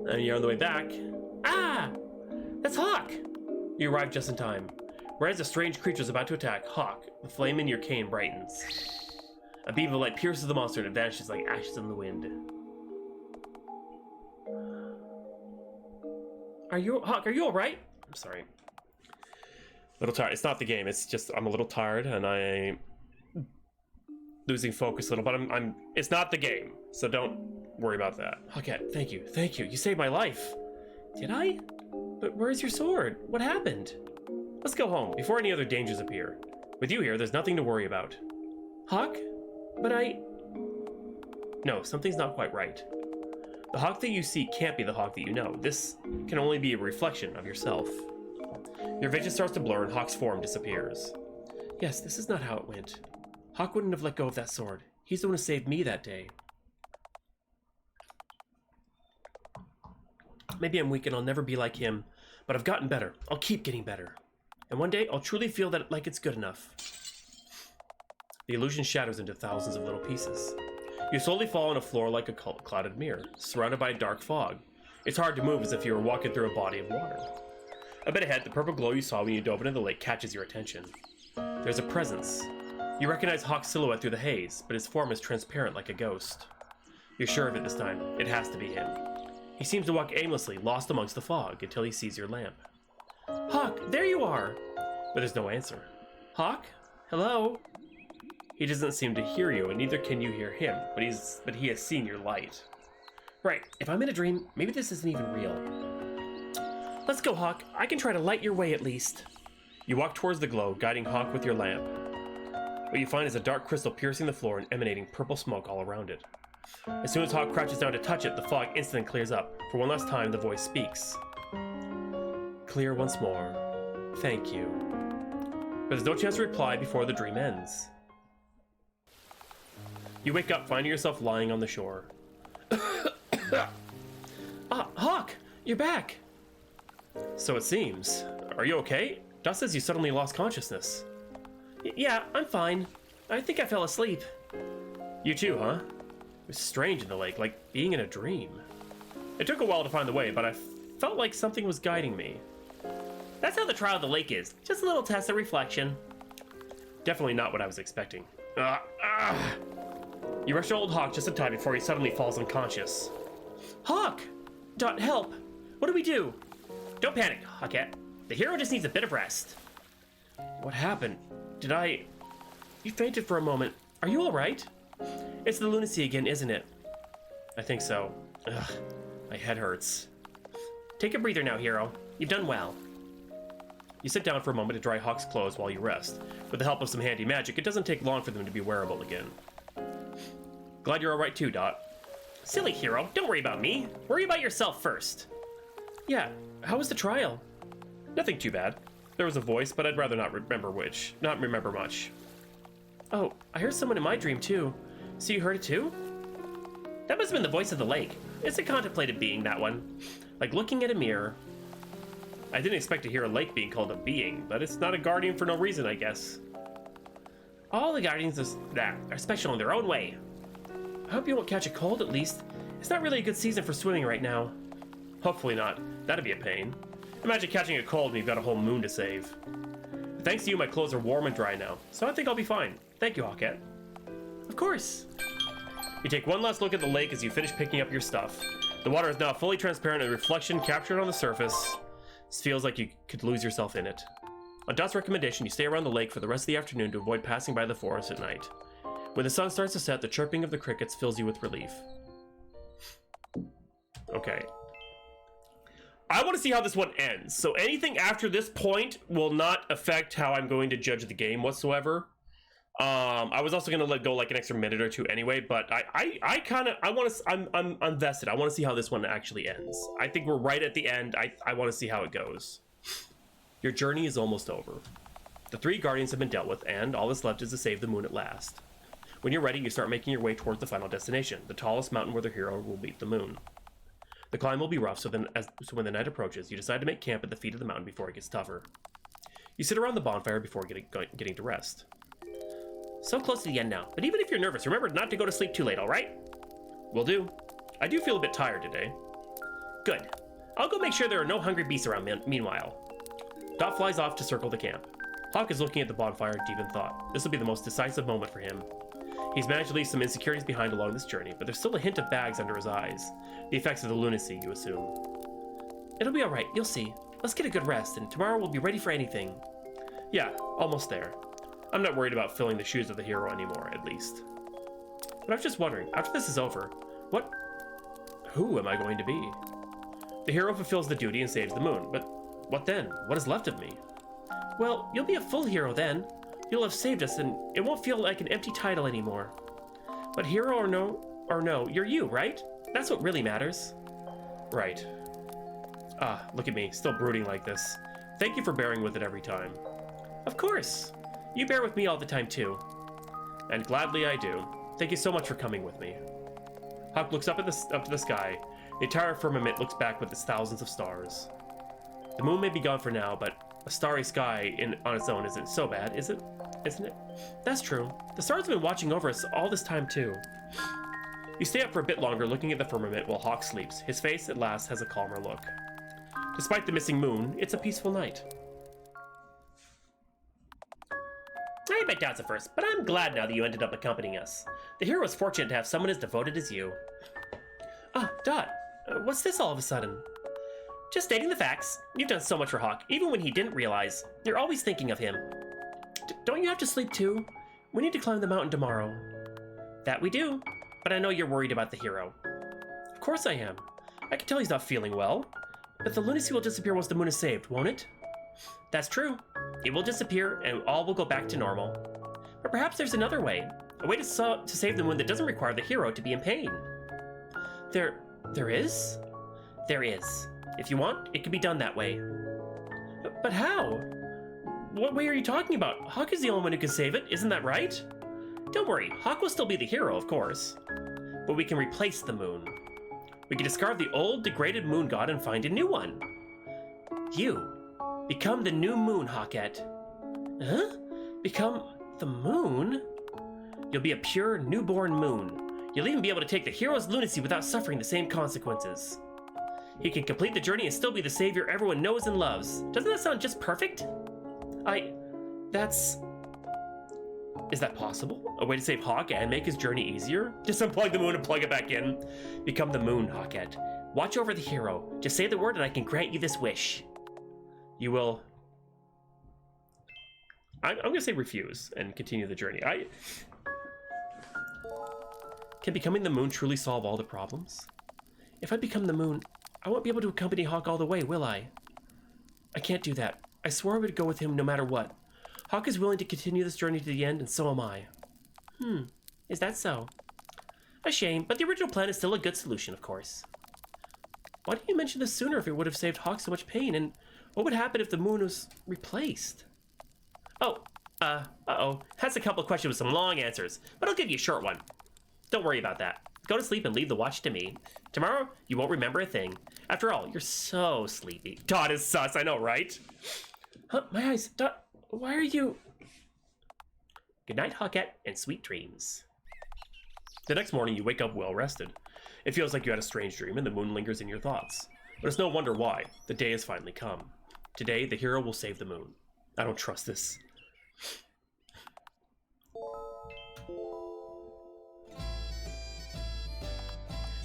And you're on the way back. Ah! That's Hawk! You arrived just in time. Right as a strange creature is about to attack, Hawk, the flame in your cane brightens. A beam of light pierces the monster and it vanishes like ashes in the wind. Hawk, are you alright? I'm sorry. A little tired. It's not the game, it's just I'm a little tired and I'm losing focus a little, but it's not the game, so don't worry about that. Okay, thank you. You saved my life. Did I? But where's your sword? What happened? Let's go home before any other dangers appear. With you here, there's nothing to worry about. Hawk? But No, something's not quite right. The Hawk that you see can't be the Hawk that you know. This can only be a reflection of yourself. Your vision starts to blur and Hawk's form disappears. Yes, this is not how it went. Hawk wouldn't have let go of that sword. He's the one who saved me that day. Maybe I'm weak and I'll never be like him, but I've gotten better. I'll keep getting better. And one day, I'll truly feel that like it's good enough. The illusion shatters into thousands of little pieces. You slowly fall on a floor like a clouded mirror, surrounded by a dark fog. It's hard to move as if you were walking through a body of water. A bit ahead, the purple glow you saw when you dove into the lake catches your attention. There's a presence. You recognize Hawk's silhouette through the haze, but his form is transparent like a ghost. You're sure of it this time. It has to be him. He seems to walk aimlessly, lost amongst the fog, until he sees your lamp. Hawk, there you are! But there's no answer. Hawk? Hello? He doesn't seem to hear you, and neither can you hear him, but he has seen your light. Right, if I'm in a dream, maybe this isn't even real. Let's go, Hawk. I can try to light your way at least. You walk towards the glow, guiding Hawk with your lamp. What you find is a dark crystal piercing the floor and emanating purple smoke all around it. As soon as Hawk crouches down to touch it, the fog instantly clears up. For one last time, the voice speaks. Clear once more. Thank you. But there's no chance to reply before the dream ends. You wake up, finding yourself lying on the shore. Hawk! You're back! So it seems. Are you okay? Dot says you suddenly lost consciousness. Yeah, I'm fine. I think I fell asleep. You too, huh? It was strange in the lake, like being in a dream. It took a while to find the way, but I felt like something was guiding me. That's how the trial of the lake is. Just a little test of reflection. Definitely not what I was expecting. You rush to old Hawk just in time before he suddenly falls unconscious. Hawk! Dot, help! What do we do? Don't panic, Hawkette. The hero just needs a bit of rest. What happened? You fainted for a moment. Are you alright? It's the lunacy again, isn't it? I think so. Ugh, my head hurts. Take a breather now, hero. You've done well. You sit down for a moment to dry Hawk's clothes while you rest. With the help of some handy magic, it doesn't take long for them to be wearable again. Glad you're alright too, Dot. Silly hero, don't worry about me. Worry about yourself first. Yeah, how was the trial? Nothing too bad. There was a voice, but I'd rather not remember much. Oh, I heard someone in my dream too. So you heard it too? That must have been the voice of the lake. It's a contemplative being, that one. Like looking at a mirror. I didn't expect to hear a lake being called a being, but it's not a guardian for no reason, I guess. All the guardians are special in their own way. I hope you won't catch a cold at least. It's not really a good season for swimming right now. Hopefully not. That'd be a pain. Imagine catching a cold when you've got a whole moon to save. But thanks to you, my clothes are warm and dry now, so I think I'll be fine. Thank you, Hawkette. Of course. You take one last look at the lake as you finish picking up your stuff. The water is now fully transparent and the reflection captured on the surface. This feels like you could lose yourself in it. On Dot's recommendation, you stay around the lake for the rest of the afternoon to avoid passing by the forest at night. When the sun starts to set, the chirping of the crickets fills you with relief. Okay. I want to see how this one ends. So anything after this point will not affect how I'm going to judge the game whatsoever. I was also going to let go like an extra minute or two anyway, but I'm vested. I want to see how this one actually ends. I think we're right at the end. I want to see how it goes. Your journey is almost over. The 3 guardians have been dealt with, and all that's left is to save the moon at last. When you're ready, you start making your way towards the final destination, the tallest mountain where the hero will meet the moon. The climb will be rough, so when the night approaches, you decide to make camp at the feet of the mountain before it gets tougher. You sit around the bonfire before getting to rest. So close to the end now, but even if you're nervous, remember not to go to sleep too late, alright? Will do. I do feel a bit tired today. Good. I'll go make sure there are no hungry beasts around meanwhile. Dot flies off to circle the camp. Hawk is looking at the bonfire deep in thought. This will be the most decisive moment for him. He's managed to leave some insecurities behind along this journey, but there's still a hint of bags under his eyes. The effects of the lunacy, you assume. It'll be alright, you'll see. Let's get a good rest, and tomorrow we'll be ready for anything. Yeah, almost there. I'm not worried about filling the shoes of the hero anymore, at least. But I was just wondering, after this is over, who am I going to be? The hero fulfills the duty and saves the moon, but what then? What is left of me? Well, you'll be a full hero then. You'll have saved us, and it won't feel like an empty title anymore. But hero or no, you're you, right? That's what really matters. Right. Ah, look at me, still brooding like this. Thank you for bearing with it every time. Of course. You bear with me all the time too. And gladly I do. Thank you so much for coming with me. Hawk looks up to the sky. The entire firmament looks back with its thousands of stars. The moon may be gone for now, but a starry sky on its own isn't so bad, is it? Isn't it? That's true. The stars have been watching over us all this time too. You stay up for a bit longer looking at the firmament while Hawk sleeps. His face at last has a calmer look. Despite the missing moon, it's a peaceful night. I had my doubts at first, but I'm glad now that you ended up accompanying us. The hero is fortunate to have someone as devoted as you. Ah, Dot, what's this all of a sudden? Just stating the facts. You've done so much for Hawk, even when he didn't realize. You're always thinking of him. Don't you have to sleep too? We need to climb the mountain tomorrow. That we do, but I know you're worried about the hero. Of course I am. I can tell he's not feeling well. But the lunacy will disappear once the moon is saved, won't it? That's true. It will disappear, and all will go back to normal. But perhaps there's another way. A way to save the moon that doesn't require the hero to be in pain. There is? There is. If you want, it can be done that way. But how? What way are you talking about? Hawk is the only one who can save it, isn't that right? Don't worry, Hawk will still be the hero, of course. But we can replace the moon. We can discard the old, degraded moon god and find a new one. You. Become the new moon, Hawkette. Huh? Become the moon? You'll be a pure, newborn moon. You'll even be able to take the hero's lunacy without suffering the same consequences. He can complete the journey and still be the savior everyone knows and loves. Doesn't that sound just perfect? Is that possible? A way to save Hawk and make his journey easier? Just unplug the moon and plug it back in. Become the moon, Hawkette. Watch over the hero. Just say the word and I can grant you this wish. You will... I'm going to say refuse and continue the journey. Can becoming the moon truly solve all the problems? If I become the moon, I won't be able to accompany Hawk all the way, will I? I can't do that. I swore I would go with him no matter what. Hawk is willing to continue this journey to the end, and so am I. Is that so? A shame, but the original plan is still a good solution, of course. Why didn't you mention this sooner if it would have saved Hawk so much pain, and What would happen if the moon was replaced? Oh, uh-oh. That's a couple of questions with some long answers, but I'll give you a short one. Don't worry about that. Go to sleep and leave the watch to me. Tomorrow, you won't remember a thing. After all, you're so sleepy. Dot is sus, I know, right? Huh, my eyes. Dot, why are you... Good night, Hawkette, and sweet dreams. The next morning, you wake up well-rested. It feels like you had a strange dream, and the moon lingers in your thoughts. But it's no wonder why. The day has finally come. Today, the hero will save the moon. I don't trust this.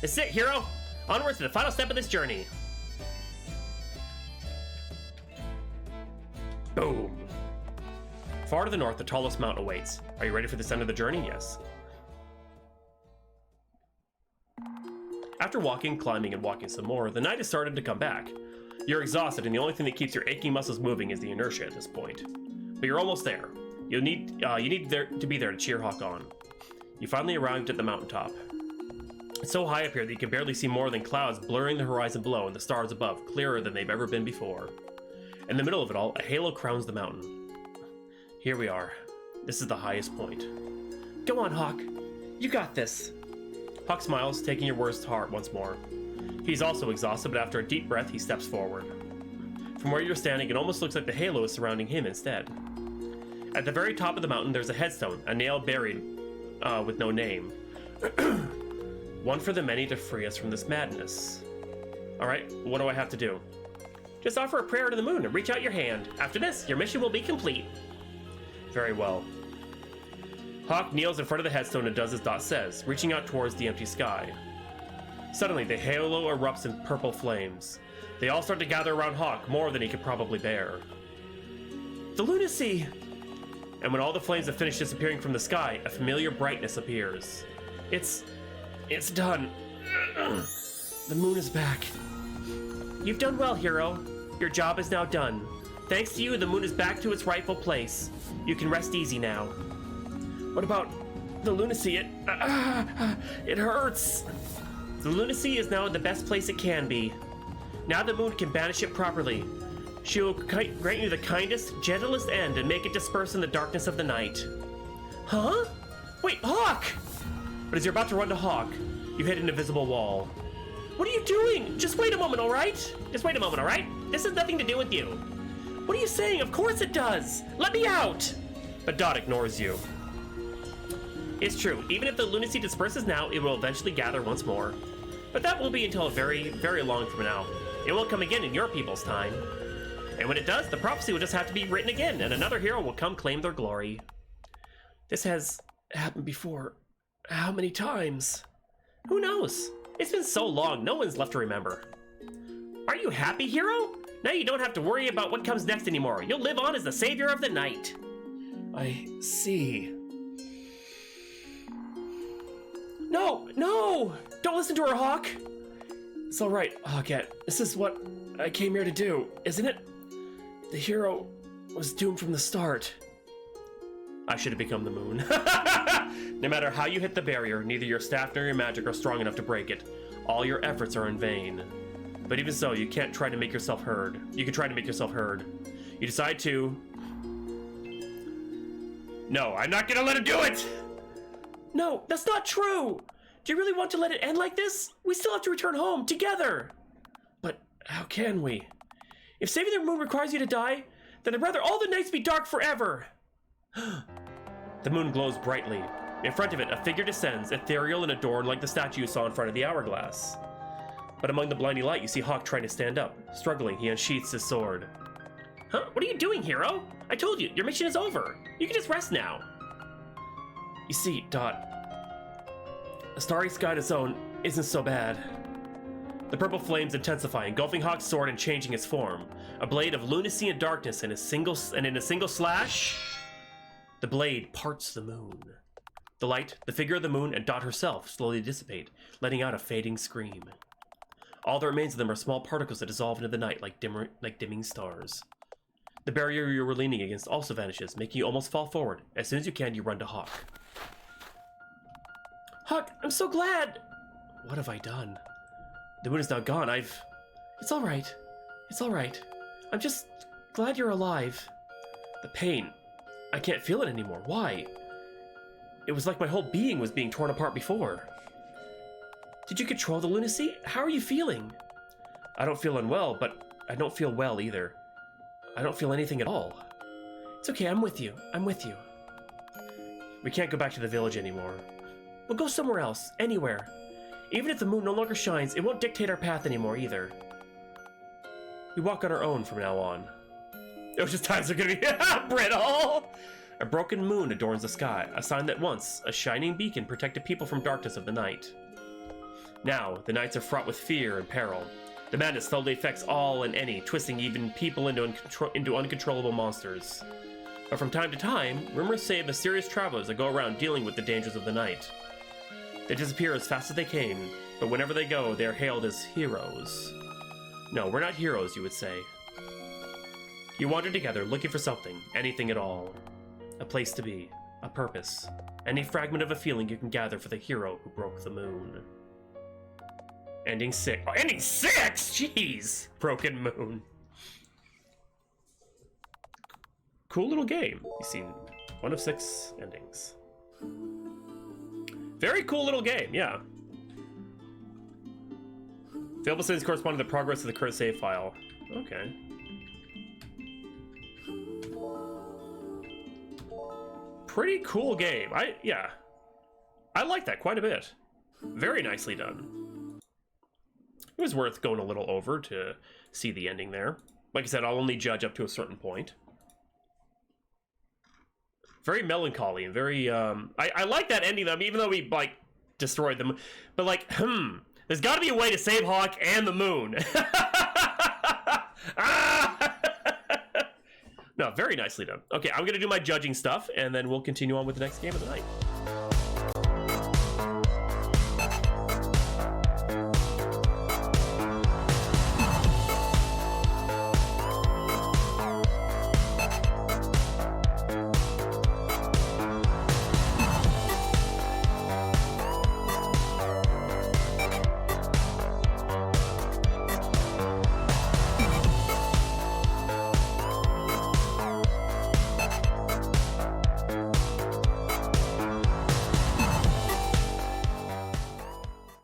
This is it, hero! Onward to the final step of this journey. Boom! Far to the north, the tallest mountain awaits. Are you ready for this end of the journey? Yes. After walking, climbing, and walking some more, the night has started to come back. You're exhausted, and the only thing that keeps your aching muscles moving is the inertia at this point. But you're almost there. You need to be there to cheer Hawk on. You finally arrived at the mountaintop. It's so high up here that you can barely see more than clouds blurring the horizon below and the stars above, clearer than they've ever been before. In the middle of it all, a halo crowns the mountain. Here we are. This is the highest point. Go on, Hawk. You got this. Hawk smiles, taking your words to heart once more. He's also exhausted, but after a deep breath, he steps forward. From where you're standing, it almost looks like the halo is surrounding him instead. At the very top of the mountain, there's a headstone, a nail buried with no name. One for the many to free us from this madness. Alright, what do I have to do? Just offer a prayer to the moon and reach out your hand. After this, your mission will be complete. Very well. Hawk kneels in front of the headstone and does as Dot says, reaching out towards the empty sky. Suddenly, the halo erupts in purple flames. They all start to gather around Hawk, more than he could probably bear. The lunacy! And when all the flames have finished disappearing from the sky, a familiar brightness appears. It's done. The moon is back. You've done well, hero. Your job is now done. Thanks to you, the moon is back to its rightful place. You can rest easy now. What about the lunacy? It hurts. The lunacy is now in the best place it can be. Now the moon can banish it properly. She will grant you the kindest, gentlest end and make it disperse in the darkness of the night. Huh? Wait, Hawk! But as you're about to run to Hawk, you hit an invisible wall. What are you doing? Just wait a moment, alright? Just wait a moment, alright? This has nothing to do with you. What are you saying? Of course it does! Let me out! But Dot ignores you. It's true, even if the lunacy disperses now, it will eventually gather once more. But that won't be until very, very long from now. It won't come again in your people's time. And when it does, the prophecy will just have to be written again, and another hero will come claim their glory. This has happened before. How many times? Who knows? It's been so long, no one's left to remember. Are you happy, hero? Now you don't have to worry about what comes next anymore. You'll live on as the savior of the night. I see. No! Don't listen to her, Hawk! It's alright, Hawkette. This is what I came here to do, isn't it? The hero was doomed from the start. I should have become the moon. No matter how you hit the barrier, neither your staff nor your magic are strong enough to break it. All your efforts are in vain. But even so, you can't try to make yourself heard. You can try to make yourself heard. You decide to... No, I'm not gonna let him do it! No, that's not true! Do you really want to let it end like this? We still have to return home, together! But how can we? If saving the moon requires you to die, then I'd rather all the nights be dark forever! The moon glows brightly. In front of it, a figure descends, ethereal and adorned like the statue you saw in front of the hourglass. But among the blinding light, you see Hawk trying to stand up. Struggling, he unsheaths his sword. Huh? What are you doing, hero? I told you, your mission is over. You can just rest now. You see, Dot, a starry sky on its own isn't so bad. The purple flames intensify, engulfing Hawk's sword and changing its form. A blade of lunacy and darkness, and in a single slash, the blade parts the moon. The light, the figure of the moon, and Dot herself slowly dissipate, letting out a fading scream. All that remains of them are small particles that dissolve into the night like dimming stars. The barrier you were leaning against also vanishes, making you almost fall forward. As soon as you can, you run to Hawk. Hawk, I'm so glad! What have I done? The moon is now gone. It's all right. It's all right. I'm just glad you're alive. The pain. I can't feel it anymore. Why? It was like my whole being was being torn apart before. Did you control the lunacy? How are you feeling? I don't feel unwell, but I don't feel well either. I don't feel anything at all. It's okay, I'm with you. I'm with you. We can't go back to the village anymore. We'll go somewhere else, anywhere. Even if the moon no longer shines, it won't dictate our path anymore either. We walk on our own from now on. Ocean's times are gonna be brittle! A broken moon adorns the sky, a sign that once a shining beacon protected people from darkness of the night. Now, the nights are fraught with fear and peril. The madness slowly affects all and any, twisting even people into uncontrollable monsters. But from time to time, rumors say of mysterious travelers that go around dealing with the dangers of the night. They disappear as fast as they came, but whenever they go, they are hailed as heroes. No, we're not heroes, you would say. You wander together, looking for something, anything at all. A place to be, a purpose, any fragment of a feeling you can gather for the hero who broke the moon. Ending 6. Oh, ending 6? Jeez! Broken Moon. Cool little game. You've seen 1 of 6 endings. Very cool little game, yeah. Failable settings correspond to the progress of the current save file. Okay. Pretty cool game. Yeah. I like that quite a bit. Very nicely done. It was worth going a little over to see the ending there. Like I said, I'll only judge up to a certain point. Very melancholy and very, I like that ending, though, even though we, like, destroyed them. But, like, there's gotta be a way to save Hawk and the moon. No, very nicely done. Okay, I'm gonna do my judging stuff, and then we'll continue on with the next game of the night.